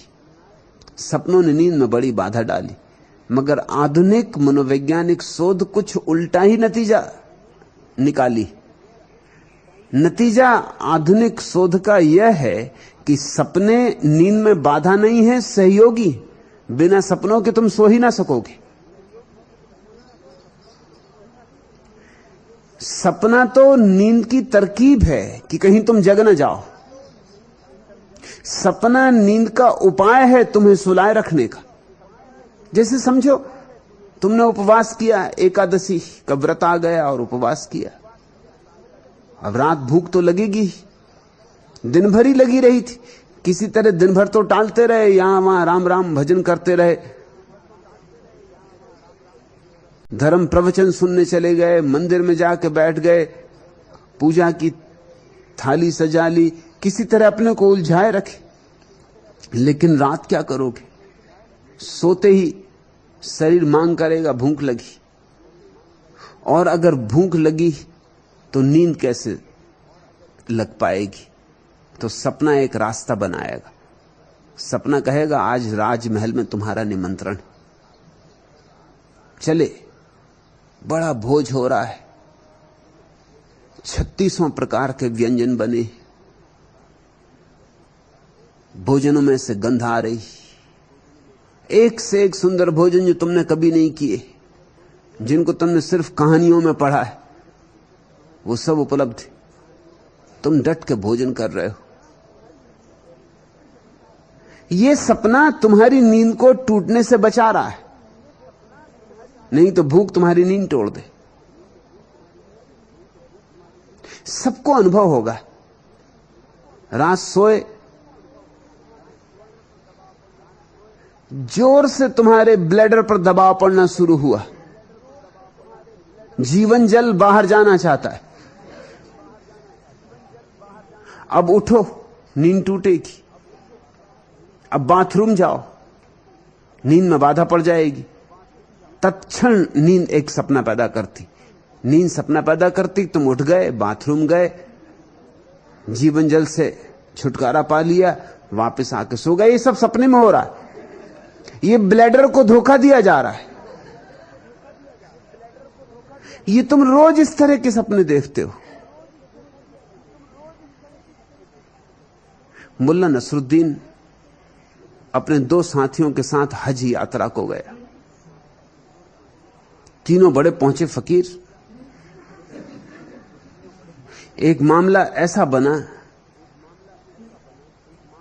सपनों ने नींद में बड़ी बाधा डाली। मगर आधुनिक मनोवैज्ञानिक शोध कुछ उल्टा ही नतीजा निकाली। नतीजा आधुनिक शोध का यह है कि सपने नींद में बाधा नहीं है, सहयोगी। बिना सपनों के तुम सो ही ना सकोगे। सपना तो नींद की तरकीब है कि कहीं तुम जग न जाओ। सपना नींद का उपाय है तुम्हें सुलाए रखने का। जैसे समझो तुमने उपवास किया, एकादशी का व्रत आ गया और उपवास किया। अब रात भूख तो लगेगी, दिन भर ही लगी रही थी। किसी तरह दिन भर तो टालते रहे, यहां वहां राम राम भजन करते रहे, धर्म प्रवचन सुनने चले गए, मंदिर में जाके बैठ गए, पूजा की थाली सजा ली, किसी तरह अपने को उलझाए रखे। लेकिन रात क्या करोगे? सोते ही शरीर मांग करेगा, भूख लगी। और अगर भूख लगी तो नींद कैसे लग पाएगी? तो सपना एक रास्ता बनाएगा। सपना कहेगा आज राजमहल में तुम्हारा निमंत्रण, चले, बड़ा भोज हो रहा है, 36 प्रकार के व्यंजन बने, भोजनों में से गंध आ रही, एक से एक सुंदर भोजन जो तुमने कभी नहीं किए, जिनको तुमने सिर्फ कहानियों में पढ़ा है। वो सब उपलब्ध है। तुम डट के भोजन कर रहे हो। ये सपना तुम्हारी नींद को टूटने से बचा रहा है, नहीं तो भूख तुम्हारी नींद तोड़ दे। सबको अनुभव होगा, रात सोए, जोर से तुम्हारे ब्लैडर पर दबाव पड़ना शुरू हुआ, जीवन जल बाहर जाना चाहता है। अब उठो, नींद टूटेगी। अब बाथरूम जाओ, नींद में बाधा पड़ जाएगी। तत्क्षण नींद एक सपना पैदा करती, नींद सपना पैदा करती। तुम उठ गए, बाथरूम गए, जीवन जल से छुटकारा पा लिया, वापस आके सो गए। ये सब सपने में हो रहा है। ये ब्लैडर को धोखा दिया जा रहा है। ये तुम रोज इस तरह के सपने देखते हो। मुल्ला नसरुद्दीन अपने 2 साथियों के साथ हज यात्रा को गया। तीनों बड़े पहुंचे फकीर। एक मामला ऐसा बना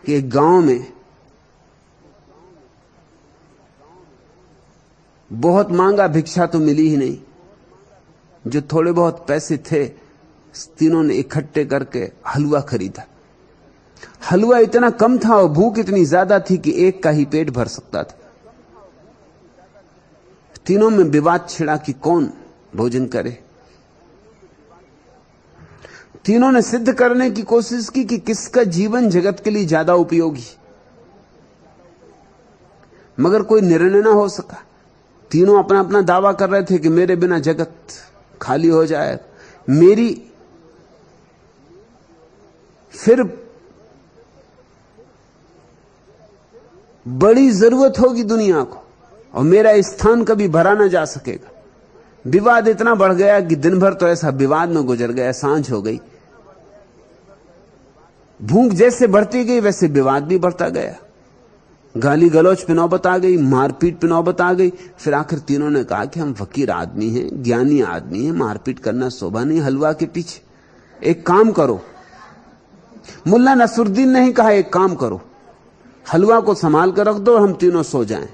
कि एक गांव में बहुत मांगा, भिक्षा तो मिली ही नहीं। जो थोड़े बहुत पैसे थे, तीनों ने इकट्ठे करके हलवा खरीदा। हलवा इतना कम था और भूख इतनी ज्यादा थी कि एक का ही पेट भर सकता था। तीनों में विवाद छिड़ा कि कौन भोजन करे। तीनों ने सिद्ध करने की कोशिश की कि किसका जीवन जगत के लिए ज्यादा उपयोगी, मगर कोई निर्णय ना हो सका। तीनों अपना अपना दावा कर रहे थे कि मेरे बिना जगत खाली हो जाए, मेरी फिर बड़ी जरूरत होगी दुनिया को, और मेरा स्थान कभी भरा ना जा सकेगा। विवाद इतना बढ़ गया कि दिन भर तो ऐसा विवाद में गुजर गया। सांझ हो गई। भूख जैसे बढ़ती गई वैसे विवाद भी बढ़ता गया। गाली गलौज पे नौबत आ गई, मारपीट पे नौबत आ गई। फिर आखिर तीनों ने कहा कि हम फकीर आदमी हैं, ज्ञानी आदमी हैं, मारपीट करना शोभा नहीं हलवा के पीछे। एक काम करो, मुल्ला नसरुद्दीन ने ही कहा, एक काम करो, हलवा को संभाल कर रख दो और हम तीनों सो जाएं।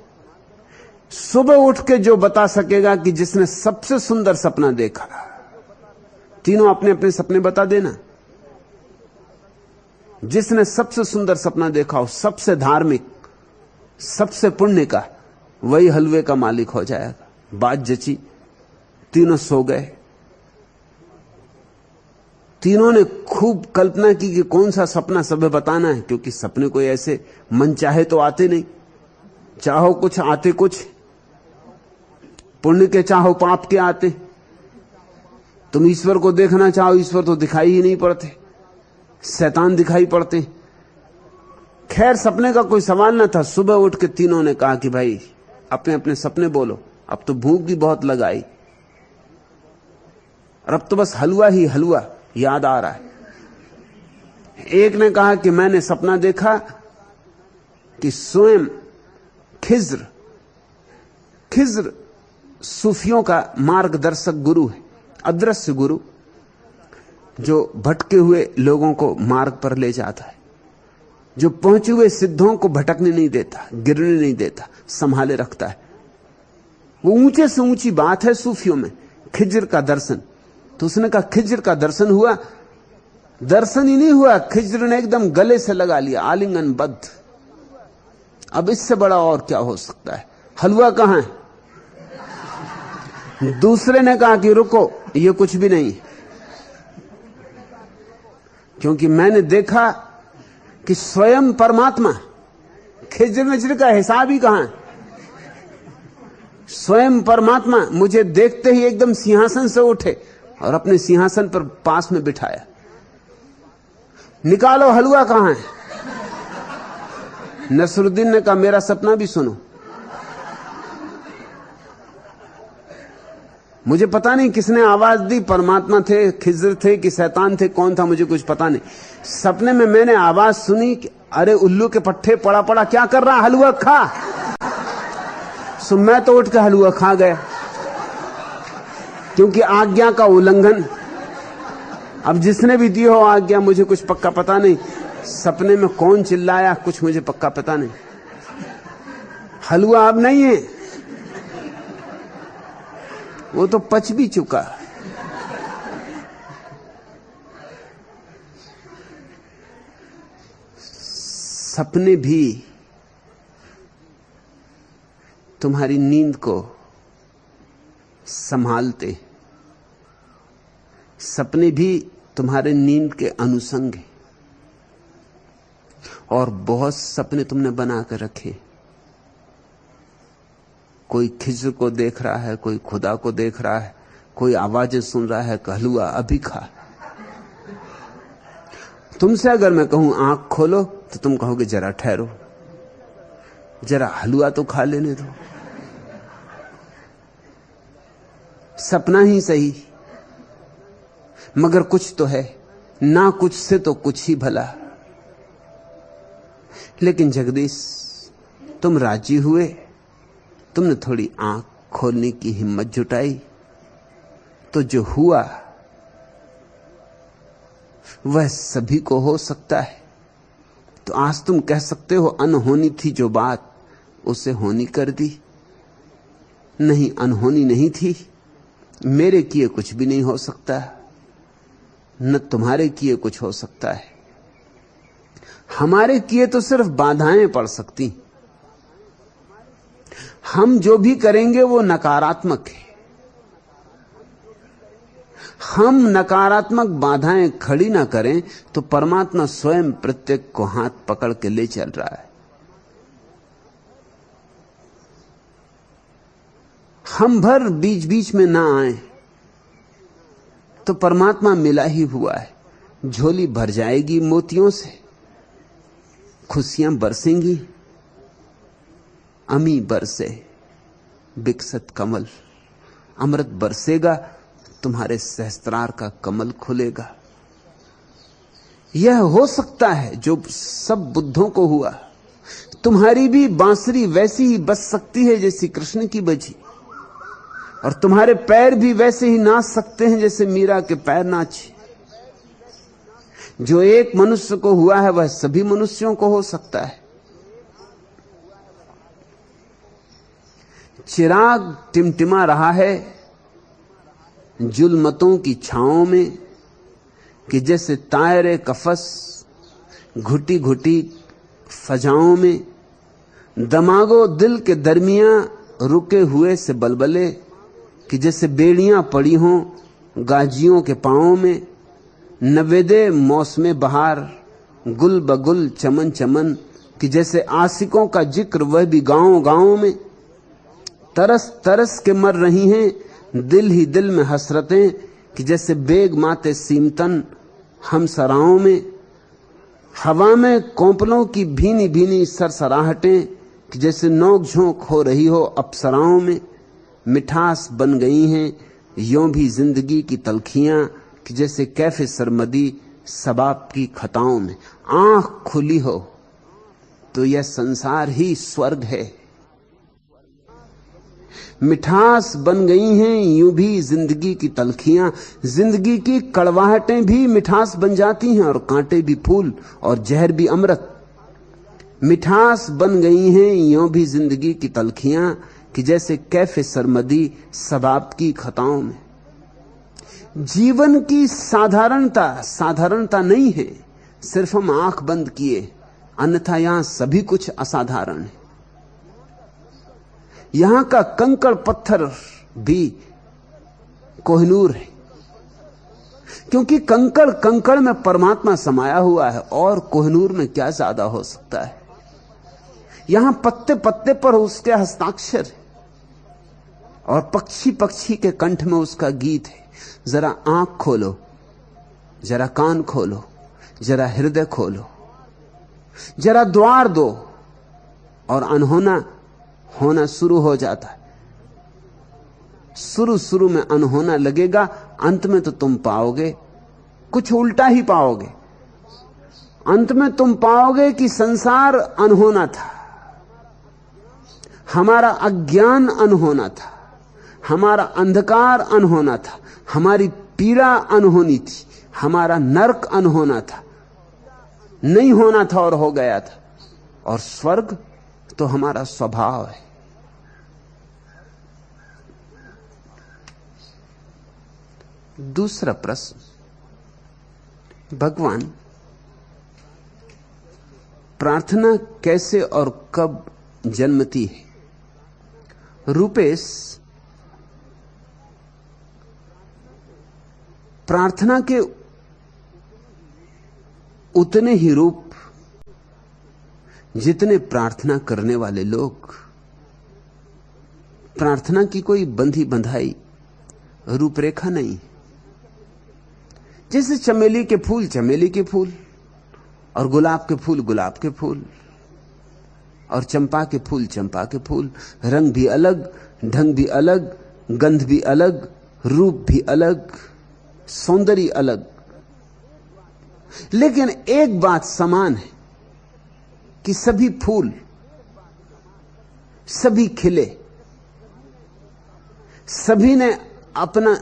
सुबह उठ के जो बता सकेगा कि जिसने सबसे सुंदर सपना देखा, तीनों अपने अपने सपने बता देना। जिसने सबसे सुंदर सपना देखा हो, सबसे धार्मिक, सबसे पुण्य का, वही हलवे का मालिक हो जाएगा। बात जची। तीनों सो गए। तीनों ने खूब कल्पना की कि कौन सा सपना सबे बताना है, क्योंकि सपने कोई ऐसे मन चाहे तो आते नहीं। चाहो कुछ आते कुछ, पुण्य के चाहो पाप के आते। तुम ईश्वर को देखना चाहो, ईश्वर तो दिखाई ही नहीं पड़ते, शैतान दिखाई पड़ते। खैर सपने का कोई सवाल न था। सुबह उठ के तीनों ने कहा कि भाई अपने अपने सपने बोलो, अब तो भूख भी बहुत लगाई और अब तो बस हलवा ही हलवा याद आ रहा है। एक ने कहा कि मैंने सपना देखा कि स्वयं खिज्र सूफियों का मार्गदर्शक गुरु है, अदृश्य गुरु, जो भटके हुए लोगों को मार्ग पर ले जाता है, जो पहुंचे हुए सिद्धों को भटकने नहीं देता, गिरने नहीं देता, संभाले रखता है। वो ऊंचे से ऊंची बात है सूफियों में, खिज्र का दर्शन। तो उसने कहा खिज्र का दर्शन हुआ? दर्शन ही नहीं हुआ, खिज्र ने एकदम गले से लगा लिया, आलिंगन बद्ध। अब इससे बड़ा और क्या हो सकता है? हलवा कहां है? दूसरे ने कहा कि रुको, ये कुछ भी नहीं, क्योंकि मैंने देखा कि स्वयं परमात्मा, खिज्र का हिसाब ही कहां है? स्वयं परमात्मा मुझे देखते ही एकदम सिंहासन से उठे और अपने सिंहासन पर पास में बिठाया। निकालो हलवा कहां है? नसरुद्दीन ने कहा मेरा सपना भी सुनो। मुझे पता नहीं किसने आवाज दी, परमात्मा थे, खिज्र थे कि शैतान थे, कौन था मुझे कुछ पता नहीं। सपने में मैंने आवाज सुनी कि अरे उल्लू के पट्टे पड़ा पड़ा क्या कर रहा, हलवा खा। सो मैं तो उठ के हलवा खा गया, क्योंकि आज्ञा का उल्लंघन अब जिसने भी दी हो आज्ञा, मुझे कुछ पक्का पता नहीं, सपने में कौन चिल्लाया कुछ मुझे पक्का पता नहीं। हलवा अब नहीं है, वो तो पच भी चुका। सपने भी तुम्हारी नींद को संभालते, सपने भी तुम्हारे नींद के अनुसंग हैं। और बहुत सपने तुमने बना कर रखे। कोई खिज्र को देख रहा है, कोई खुदा को देख रहा है, कोई आवाजें सुन रहा है, हलवा अभी खा। तुमसे अगर मैं कहूं आंख खोलो तो तुम कहोगे जरा ठहरो, जरा हलवा तो खा लेने दो। सपना ही सही, मगर कुछ तो है, ना कुछ से तो कुछ ही भला। लेकिन जगदीश, तुम राजी हुए, तुमने थोड़ी आंख खोलने की हिम्मत जुटाई, तो जो हुआ वह सभी को हो सकता है। तो आज तुम कह सकते हो अनहोनी थी जो बात, उसे होनी कर दी। नहीं, अनहोनी नहीं थी। मेरे किए कुछ भी नहीं हो सकता, न तुम्हारे किए कुछ हो सकता है। हमारे किए तो सिर्फ बाधाएं पड़ सकती। हम जो भी करेंगे वो नकारात्मक है। हम नकारात्मक बाधाएं खड़ी ना करें तो परमात्मा स्वयं प्रत्येक को हाथ पकड़ के ले चल रहा है। हम भर बीच बीच में ना आए तो परमात्मा मिला ही हुआ है। झोली भर जाएगी मोतियों से, खुशियां बरसेंगी, अमी बरसे बिकसत कमल, अमृत बरसेगा, तुम्हारे सहस्त्रार का कमल खुलेगा। यह हो सकता है जो सब बुद्धों को हुआ। तुम्हारी भी बांसुरी वैसी ही बज सकती है जैसी कृष्ण की बजी, और तुम्हारे पैर भी वैसे ही नाच सकते हैं जैसे मीरा के पैर नाचे। जो एक मनुष्य को हुआ है वह सभी मनुष्यों को हो सकता है। चिराग टिमटिमा रहा है जुल्मतों की छाओं में कि जैसे तायरे कफस घुटी घुटी फजाओं में, दमागो दिल के दरमियां रुके हुए से बलबले कि जैसे बेड़ियां पड़ी हों गाजियों के पांवों में, नवेदे मौसमे बहार गुल बगुल चमन चमन कि जैसे आशिकों का जिक्र वह भी गांव गांव में, तरस तरस के मर रही हैं दिल ही दिल में हसरतें कि जैसे बेग माते सीमतन हम सराओं में, हवा में कोंपलों की भीनी भीनी सरसराहटें कि जैसे नोक झोंक हो रही हो अप्सराओं में, मिठास बन गई हैं यों भी जिंदगी की तलखियां कि जैसे कैफे सरमदी सबाब की खताओं में। आंख खुली हो तो यह संसार ही स्वर्ग है। मिठास बन गई हैं यूं भी जिंदगी की तलखियां, जिंदगी की कड़वाहटें भी मिठास बन जाती हैं और कांटे भी फूल और जहर भी अमृत। मिठास बन गई हैं यूं भी जिंदगी की तलखियां कि जैसे कैफे सरमदी सबाब की खताओं में। जीवन की साधारणता साधारणता नहीं है, सिर्फ हम आंख बंद किए, अन्यथा यहां सभी कुछ असाधारण है। यहां का कंकड़ पत्थर भी कोहिनूर है, क्योंकि कंकड़ कंकड़ में परमात्मा समाया हुआ है, और कोहिनूर में क्या ज्यादा हो सकता है। यहां पत्ते पत्ते पर उसके हस्ताक्षर है और पक्षी पक्षी के कंठ में उसका गीत है। जरा आंख खोलो, जरा कान खोलो, जरा हृदय खोलो, जरा द्वार दो और अनहोना होना शुरू हो जाता है। शुरू शुरू में अनहोना लगेगा, अंत में तो तुम पाओगे कुछ उल्टा ही पाओगे। अंत में तुम पाओगे कि संसार अनहोना था, हमारा अज्ञान अनहोना था, हमारा अंधकार अनहोना था, हमारी पीड़ा अनहोनी थी, हमारा नरक अनहोना था, नहीं होना था और हो गया था। और स्वर्ग तो हमारा स्वभाव है। दूसरा प्रश्न, भगवान, प्रार्थना कैसे और कब जन्मती है? रूपेश, प्रार्थना के उतने ही रूप जितने प्रार्थना करने वाले लोग। प्रार्थना की कोई बंधी बंधाई रूपरेखा नहीं। जैसे चमेली के फूल चमेली के फूल, और गुलाब के फूल गुलाब के फूल, और चंपा के फूल चंपा के फूल, रंग भी अलग, ढंग भी अलग, गंध भी अलग, रूप भी अलग, सौंदर्य अलग, लेकिन एक बात समान है कि सभी फूल, सभी खिले, सभी ने अपना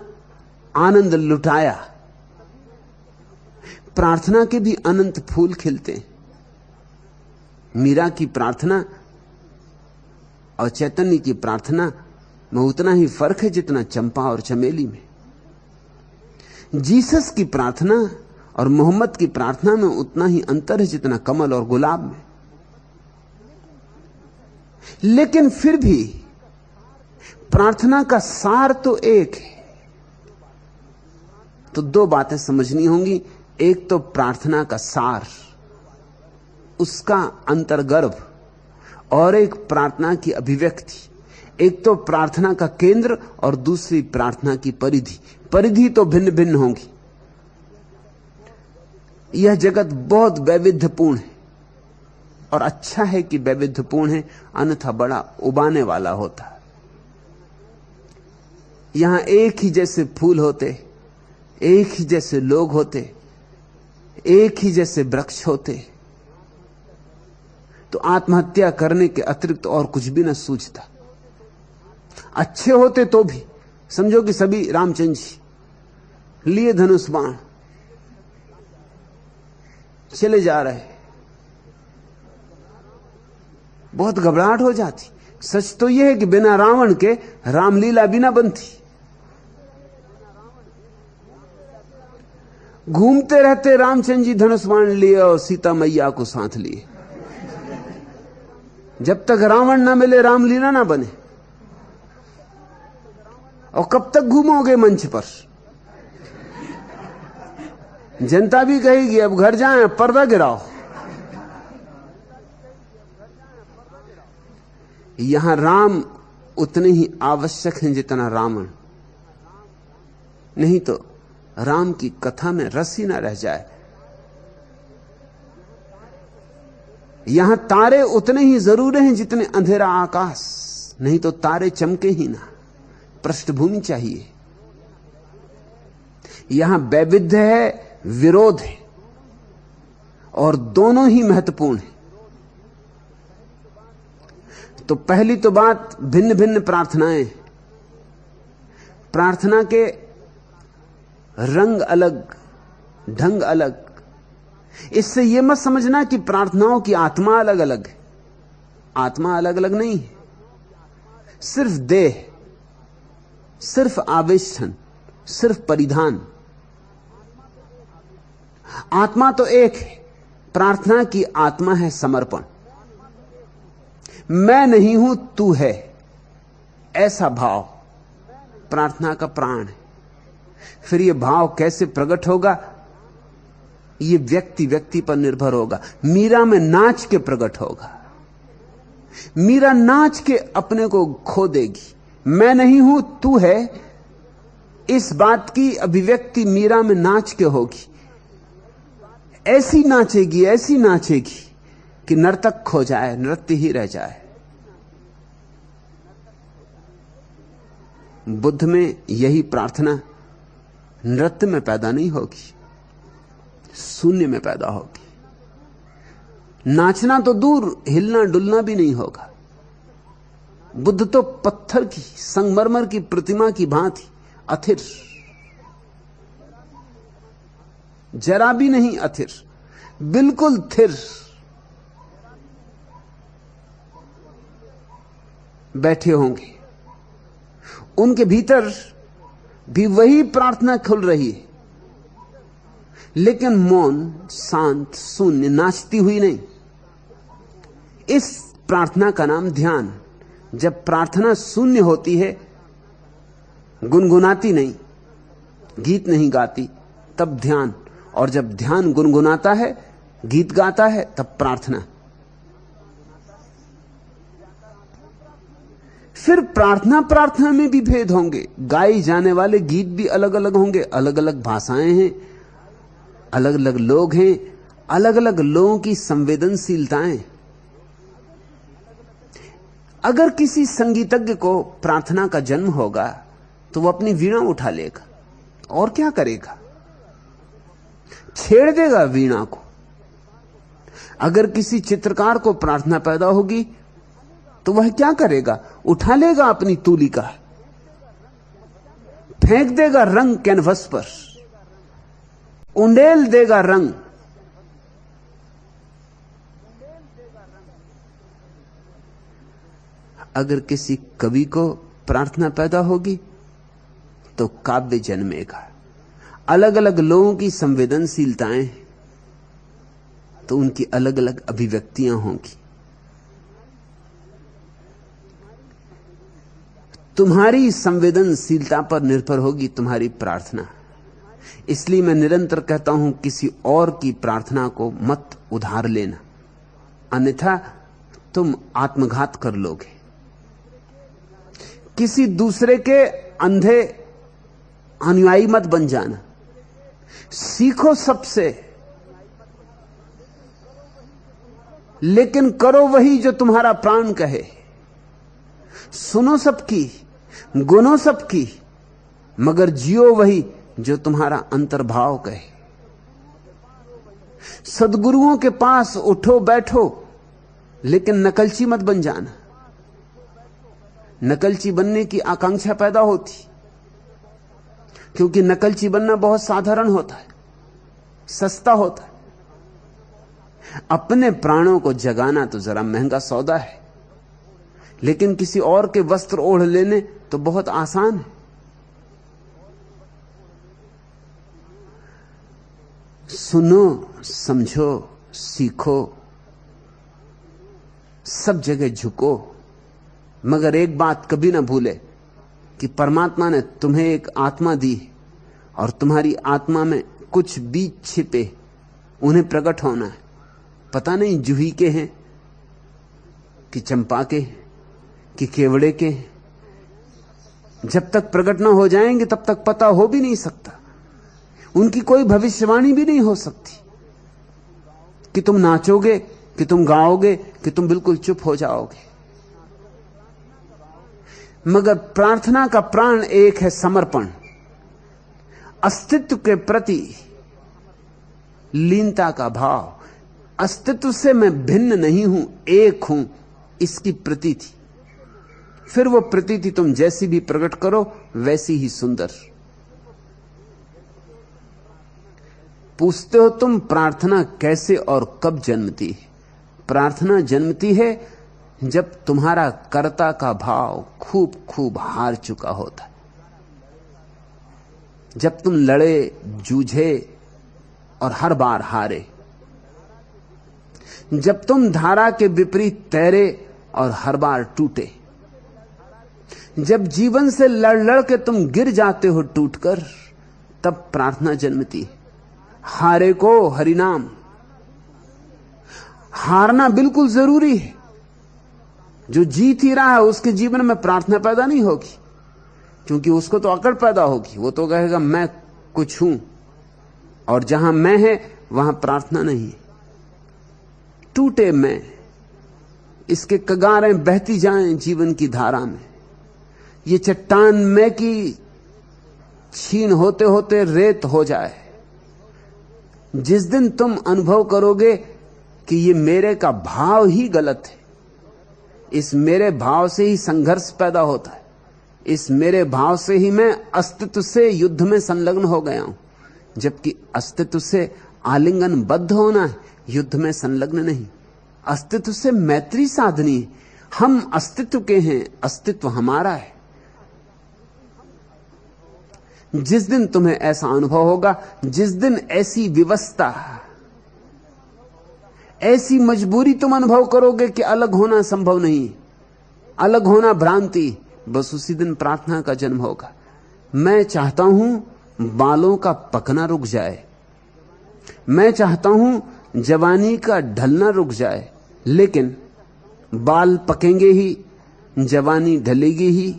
आनंद लुटाया। प्रार्थना के भी अनंत फूल खिलते हैं। मीरा की प्रार्थना और चैतन्य की प्रार्थना में उतना ही फर्क है जितना चंपा और चमेली में। जीसस की प्रार्थना और मोहम्मद की प्रार्थना में उतना ही अंतर है जितना कमल और गुलाब में। लेकिन फिर भी प्रार्थना का सार तो एक है। तो दो बातें समझनी होंगी। एक तो प्रार्थना का सार, उसका अंतर्गर्भ, और एक प्रार्थना की अभिव्यक्ति। एक तो प्रार्थना का केंद्र और दूसरी प्रार्थना की परिधि। परिधि तो भिन्न भिन्न होंगी। यह जगत बहुत वैविध्यपूर्ण है, और अच्छा है कि वैविध्यपूर्ण है, अन्यथा बड़ा उबाने वाला होता। यहां एक ही जैसे फूल होते, एक ही जैसे लोग होते, एक ही जैसे वृक्ष होते, तो आत्महत्या करने के अतिरिक्त और कुछ भी न सूझता। अच्छे होते तो भी समझो कि सभी रामचंद्र जी लिए धनुष बाण चले जा रहे, बहुत घबराहट हो जाती। सच तो यह है कि बिना रावण के रामलीला भी ना बनती। घूमते रहते रामचंद्र जी धनुष बाण लिए और सीता मैया को साथ लिए। जब तक रावण ना मिले रामलीला ना बने। और कब तक घूमोगे मंच पर? जनता भी कहेगी अब घर जाएं, पर्दा गिराओ। यहां राम उतने ही आवश्यक हैं जितना रावण। नहीं तो राम की कथा में रस ही ना रह जाए। यहां तारे उतने ही जरूरी हैं जितने अंधेरा आकाश, नहीं तो तारे चमके ही ना, पृष्ठभूमि चाहिए। यहां वैविध्य है, विरोध है, और दोनों ही महत्वपूर्ण है। तो पहली तो बात, भिन्न भिन्न प्रार्थनाएं। प्रार्थना के रंग अलग, ढंग अलग। इससे यह मत समझना कि प्रार्थनाओं की आत्मा अलग अलग है। आत्मा अलग अलग नहीं है। सिर्फ देह, सिर्फ आवेष्टन, सिर्फ परिधान। आत्मा तो एक है। प्रार्थना की आत्मा है समर्पण। मैं नहीं हूं, तू है, ऐसा भाव प्रार्थना का प्राण है। फिर यह भाव कैसे प्रकट होगा, यह व्यक्ति व्यक्ति पर निर्भर होगा। मीरा में नाच के प्रकट होगा। मीरा नाच के अपने को खो देगी। मैं नहीं हूं, तू है, इस बात की अभिव्यक्ति मीरा में नाच के होगी। ऐसी नाचेगी, ऐसी नाचेगी कि नर्तक खो जाए, नृत्य ही रह जाए। बुद्ध में यही प्रार्थना नृत्य में पैदा नहीं होगी, शून्य में पैदा होगी। नाचना तो दूर, हिलना डुलना भी नहीं होगा। बुद्ध तो पत्थर की, संगमरमर की प्रतिमा की भांति अथिर, जरा भी नहीं अथिर, बिल्कुल थिर बैठे होंगे। उनके भीतर भी वही प्रार्थना खुल रही है, लेकिन मौन, शांत, शून्य, नाचती हुई नहीं। इस प्रार्थना का नाम ध्यान। जब प्रार्थना शून्य होती है, गुनगुनाती नहीं, गीत नहीं गाती, तब ध्यान। और जब ध्यान गुनगुनाता है, गीत गाता है, तब प्रार्थना। फिर प्रार्थना में भी भेद होंगे। गाए जाने वाले गीत भी अलग अलग होंगे, अलग अलग भाषाएं हैं, अलग अलग लोग हैं, अलग अलग लोगों की संवेदनशीलताएं। अगर किसी संगीतज्ञ को प्रार्थना का जन्म होगा तो वह अपनी वीणा उठा लेगा और क्या करेगा? छेड़ देगा वीणा को। अगर किसी चित्रकार को प्रार्थना पैदा होगी तो वह क्या करेगा? उठा लेगा अपनी तूलिका, फेंक देगा रंग कैनवस पर, उंडेल देगा रंग। अगर किसी कवि को प्रार्थना पैदा होगी तो काव्य जन्मेगा। अलग अलग लोगों की संवेदनशीलताएं, तो उनकी अलग अलग अभिव्यक्तियां होंगी। तुम्हारी संवेदनशीलता पर निर्भर होगी तुम्हारी प्रार्थना। इसलिए मैं निरंतर कहता हूं, किसी और की प्रार्थना को मत उधार लेना, अन्यथा तुम आत्मघात कर लोगे। किसी दूसरे के अंधे अनुयायी मत बन जाना। सीखो सबसे, लेकिन करो वही जो तुम्हारा प्राण कहे। सुनो सबकी, गुनो सबकी, मगर जियो वही जो तुम्हारा अंतर्भाव कहे। सद्गुरुओं के पास उठो बैठो, लेकिन नकलची मत बन जाना। नकलची बनने की आकांक्षा पैदा होती, क्योंकि नकलची बनना बहुत साधारण होता है, सस्ता होता है। अपने प्राणों को जगाना तो जरा महंगा सौदा है, लेकिन किसी और के वस्त्र ओढ़ लेने तो बहुत आसान है। सुनो, समझो, सीखो, सब जगह झुको, मगर एक बात कभी ना भूले कि परमात्मा ने तुम्हें एक आत्मा दी और तुम्हारी आत्मा में कुछ बीज छिपे, उन्हें प्रकट होना है। पता नहीं जूही के हैं कि चंपा के कि केवड़े के। जब तक प्रकट ना हो जाएंगे तब तक पता हो भी नहीं सकता। उनकी कोई भविष्यवाणी भी नहीं हो सकती कि तुम नाचोगे, कि तुम गाओगे, कि तुम बिल्कुल चुप हो जाओगे। मगर प्रार्थना का प्राण एक है, समर्पण, अस्तित्व के प्रति लीनता का भाव। अस्तित्व से मैं भिन्न नहीं हूं, एक हूं, इसकी प्रतीति। फिर वो प्रतीति तुम जैसी भी प्रकट करो वैसी ही सुंदर। पूछते हो तुम प्रार्थना कैसे और कब जन्मती है? प्रार्थना जन्मती है जब तुम्हारा कर्ता का भाव खूब खूब हार चुका होता है। जब तुम लड़े, जूझे और हर बार हारे। जब तुम धारा के विपरीत तैरे और हर बार टूटे। जब जीवन से लड़ लड़ के तुम गिर जाते हो टूटकर, तब प्रार्थना जन्मती है। हारे को हरिनाम। हारना बिल्कुल जरूरी है। जो जीत ही रहा है उसके जीवन में प्रार्थना पैदा नहीं होगी, क्योंकि उसको तो अकड़ पैदा होगी। वो तो कहेगा मैं कुछ हूं, और जहां मैं है वहां प्रार्थना नहीं। टूटे मैं, इसके कगारें बहती जाएं जीवन की धारा में। ये चट्टान मैं की छीन होते होते रेत हो जाए। जिस दिन तुम अनुभव करोगे कि ये मेरे का भाव ही गलत है, इस मेरे भाव से ही संघर्ष पैदा होता है, इस मेरे भाव से ही मैं अस्तित्व से युद्ध में संलग्न हो गया हूं, जबकि अस्तित्व से आलिंगन बद्ध होना है, युद्ध में संलग्न नहीं। अस्तित्व से मैत्री साधनी है। हम अस्तित्व के हैं, अस्तित्व हमारा है। जिस दिन तुम्हें ऐसा अनुभव होगा, जिस दिन ऐसी विवशता, ऐसी मजबूरी तुम अनुभव करोगे कि अलग होना संभव नहीं, अलग होना भ्रांति, बस उसी दिन प्रार्थना का जन्म होगा। मैं चाहता हूं बालों का पकना रुक जाए, मैं चाहता हूं जवानी का ढलना रुक जाए, लेकिन बाल पकेंगे ही, जवानी ढलेगी ही।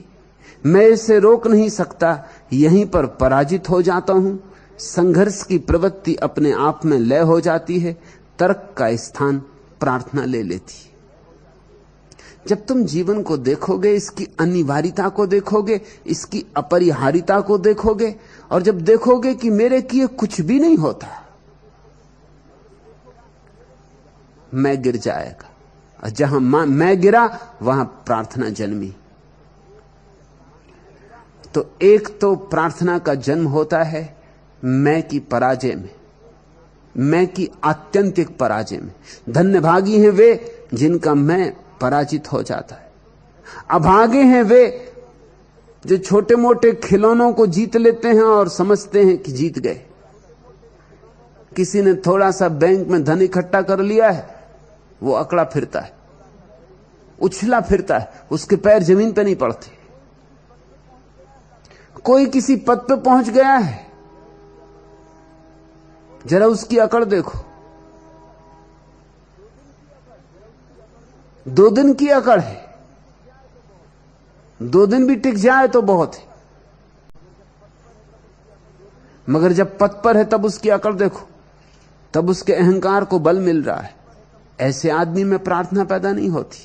मैं इसे रोक नहीं सकता, यहीं पर पराजित हो जाता हूं। संघर्ष की प्रवृत्ति अपने आप में लय हो जाती है, तर्क का स्थान प्रार्थना ले लेती है। जब तुम जीवन को देखोगे, इसकी अनिवार्यता को देखोगे, इसकी अपरिहार्यता को देखोगे, और जब देखोगे कि मेरे किए कुछ भी नहीं होता, मैं गिर जाएगा। और जहां मैं गिरा वहां प्रार्थना जन्मी। तो एक तो प्रार्थना का जन्म होता है मैं की पराजय में, मैं की आत्यंतिक पराजय में। धन्यभागी हैं वे जिनका मैं पराजित हो जाता है। अभागे हैं वे जो छोटे मोटे खिलौनों को जीत लेते हैं और समझते हैं कि जीत गए। किसी ने थोड़ा सा बैंक में धन इकट्ठा कर लिया है, वो अकड़ा फिरता है, उछला फिरता है, उसके पैर जमीन पर नहीं पड़ते। कोई किसी पद पे पहुंच गया है, जरा उसकी अकड़ देखो, 2 दिन की अकड़ है, 2 दिन भी टिक जाए तो बहुत है, मगर जब पद पर है तब उसकी अकड़ देखो, तब उसके अहंकार को बल मिल रहा है। ऐसे आदमी में प्रार्थना पैदा नहीं होती।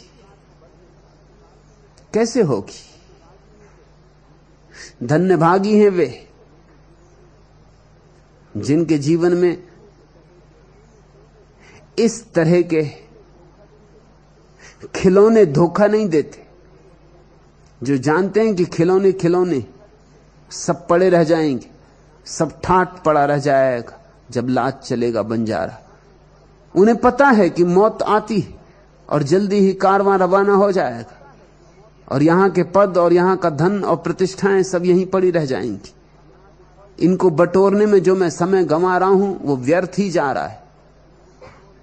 कैसे होगी? धन्यभागी हैं वे जिनके जीवन में इस तरह के खिलौने धोखा नहीं देते, जो जानते हैं कि खिलौने खिलौने सब पड़े रह जाएंगे, सब ठाट पड़ा रह जाएगा जब लाज चलेगा बंजारा। उन्हें पता है कि मौत आती है और जल्दी ही कारवां रवाना हो जाएगा, और यहां के पद और यहां का धन और प्रतिष्ठाएं सब यहीं पड़ी रह जाएंगी। इनको बटोरने में जो मैं समय गंवा रहा हूं वो व्यर्थ ही जा रहा है।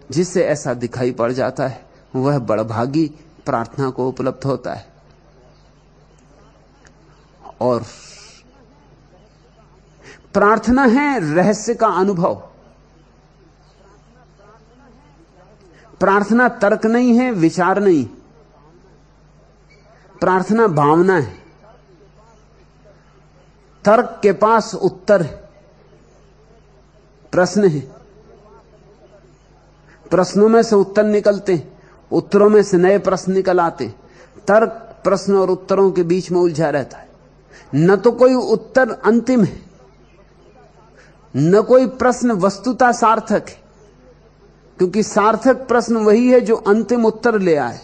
जिससे ऐसा दिखाई पड़ जाता है वह बड़भागी प्रार्थना को उपलब्ध होता है। और प्रार्थना है रहस्य का अनुभव। प्रार्थना तर्क नहीं है, विचार नहीं। प्रार्थना भावना है। तर्क के पास उत्तर है, प्रश्न है, प्रश्नों में से उत्तर निकलते हैं, उत्तरों में से नए प्रश्न निकल आते। तर्क प्रश्न और उत्तरों के बीच में उलझा रहता है। न तो कोई उत्तर अंतिम है, न कोई प्रश्न वस्तुतः सार्थक है, क्योंकि सार्थक प्रश्न वही है जो अंतिम उत्तर ले आए।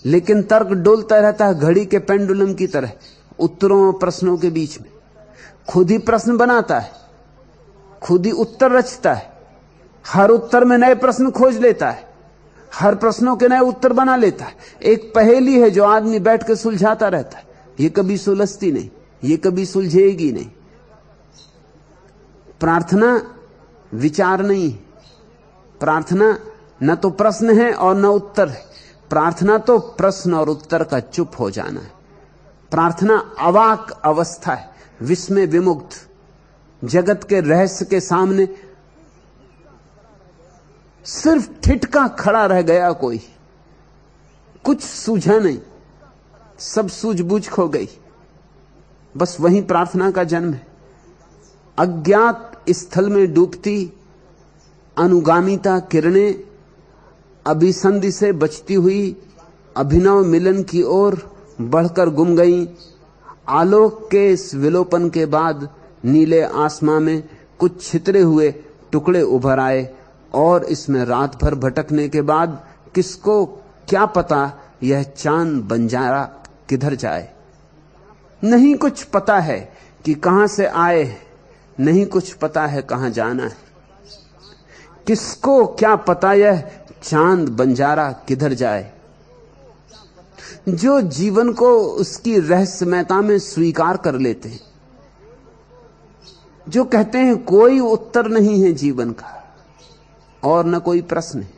लेकिन तर्क डोलता रहता है घड़ी के पेंडुलम की तरह उत्तरों और प्रश्नों के बीच में। खुद ही प्रश्न बनाता है, खुद ही उत्तर रचता है, हर उत्तर में नए प्रश्न खोज लेता है, हर प्रश्नों के नए उत्तर बना लेता है। एक पहेली है जो आदमी बैठ के सुलझाता रहता है। ये कभी सुलझती नहीं, ये कभी सुलझेगी नहीं। प्रार्थना विचार नहीं है। प्रार्थना न तो प्रश्न है और न उत्तर है। प्रार्थना तो प्रश्न और उत्तर का चुप हो जाना है। प्रार्थना अवाक अवस्था है, विस्मय विमुक्त। जगत के रहस्य के सामने सिर्फ ठिठका खड़ा रह गया। कोई कुछ सूझा नहीं, सब सूझबूझ खो गई। बस वहीं प्रार्थना का जन्म है। अज्ञात स्थल में डूबती अनुगामिता किरणें अभिसंधि से बचती हुई अभिनव मिलन की ओर बढ़कर गुम गईं। आलोक के इस विलोपन के बाद नीले आसमां में कुछ छितरे हुए टुकड़े उभर आए, और इसमें रात भर भटकने के बाद किसको क्या पता यह चांद बंजारा किधर जाए। नहीं कुछ पता है कि कहां से आए, नहीं कुछ पता है कहां जाना है। किसको क्या पता यह चांद बंजारा किधर जाए। जो जीवन को उसकी रहस्यमयता में स्वीकार कर लेते हैं, जो कहते हैं कोई उत्तर नहीं है जीवन का और न कोई प्रश्न है,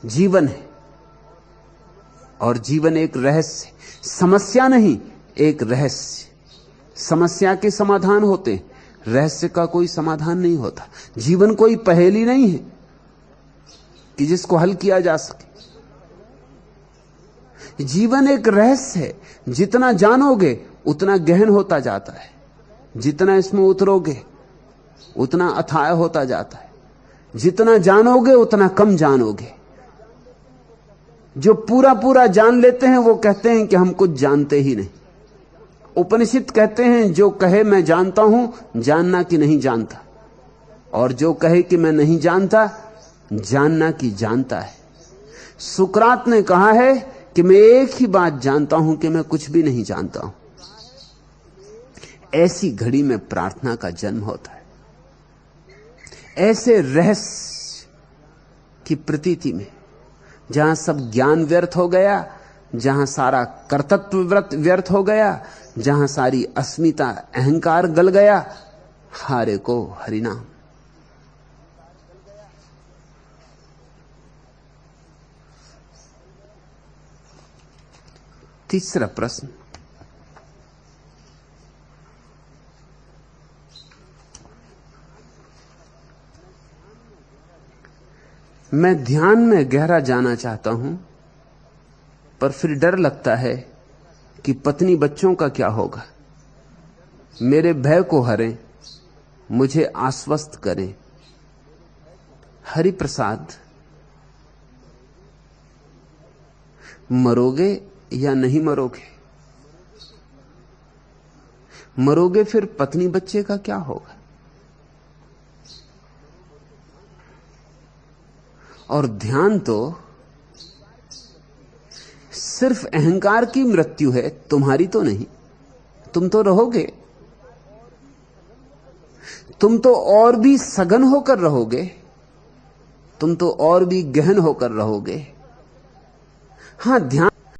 जीवन है और जीवन एक रहस्य, समस्या नहीं एक रहस्य। समस्या के समाधान होते हैं, रहस्य का कोई समाधान नहीं होता। जीवन कोई पहेली नहीं है कि जिसको हल किया जा सके। जीवन एक रहस्य है, जितना जानोगे उतना गहन होता जाता है, जितना इसमें उतरोगे उतना अथाह होता जाता है, जितना जानोगे उतना कम जानोगे। जो पूरा पूरा जान लेते हैं वो कहते हैं कि हम कुछ जानते ही नहीं। उपनिषद कहते हैं जो कहे मैं जानता हूं, जानना कि नहीं जानता, और जो कहे कि मैं नहीं जानता, जानना कि जानता है। सुकरात ने कहा है कि मैं एक ही बात जानता हूं कि मैं कुछ भी नहीं जानता हूं। ऐसी घड़ी में प्रार्थना का जन्म होता है। ऐसे रहस्य की प्रतीति में, जहां सब ज्ञान व्यर्थ हो गया, जहां सारा कर्तृत्व व्यर्थ हो गया, जहां सारी अस्मिता अहंकार गल गया, हारे को हरिनाम। तीसरा प्रश्न, मैं ध्यान में गहरा जाना चाहता हूं, पर फिर डर लगता है कि पत्नी बच्चों का क्या होगा। मेरे भय को हरें, मुझे आश्वस्त करें। हरि प्रसाद, मरोगे या नहीं मरोगे? मरोगे फिर पत्नी बच्चे का क्या होगा? और ध्यान तो सिर्फ अहंकार की मृत्यु है, तुम्हारी तो नहीं। तुम तो रहोगे, तुम तो और भी सघन होकर रहोगे, तुम तो और भी गहन होकर रहोगे। हां, ध्यान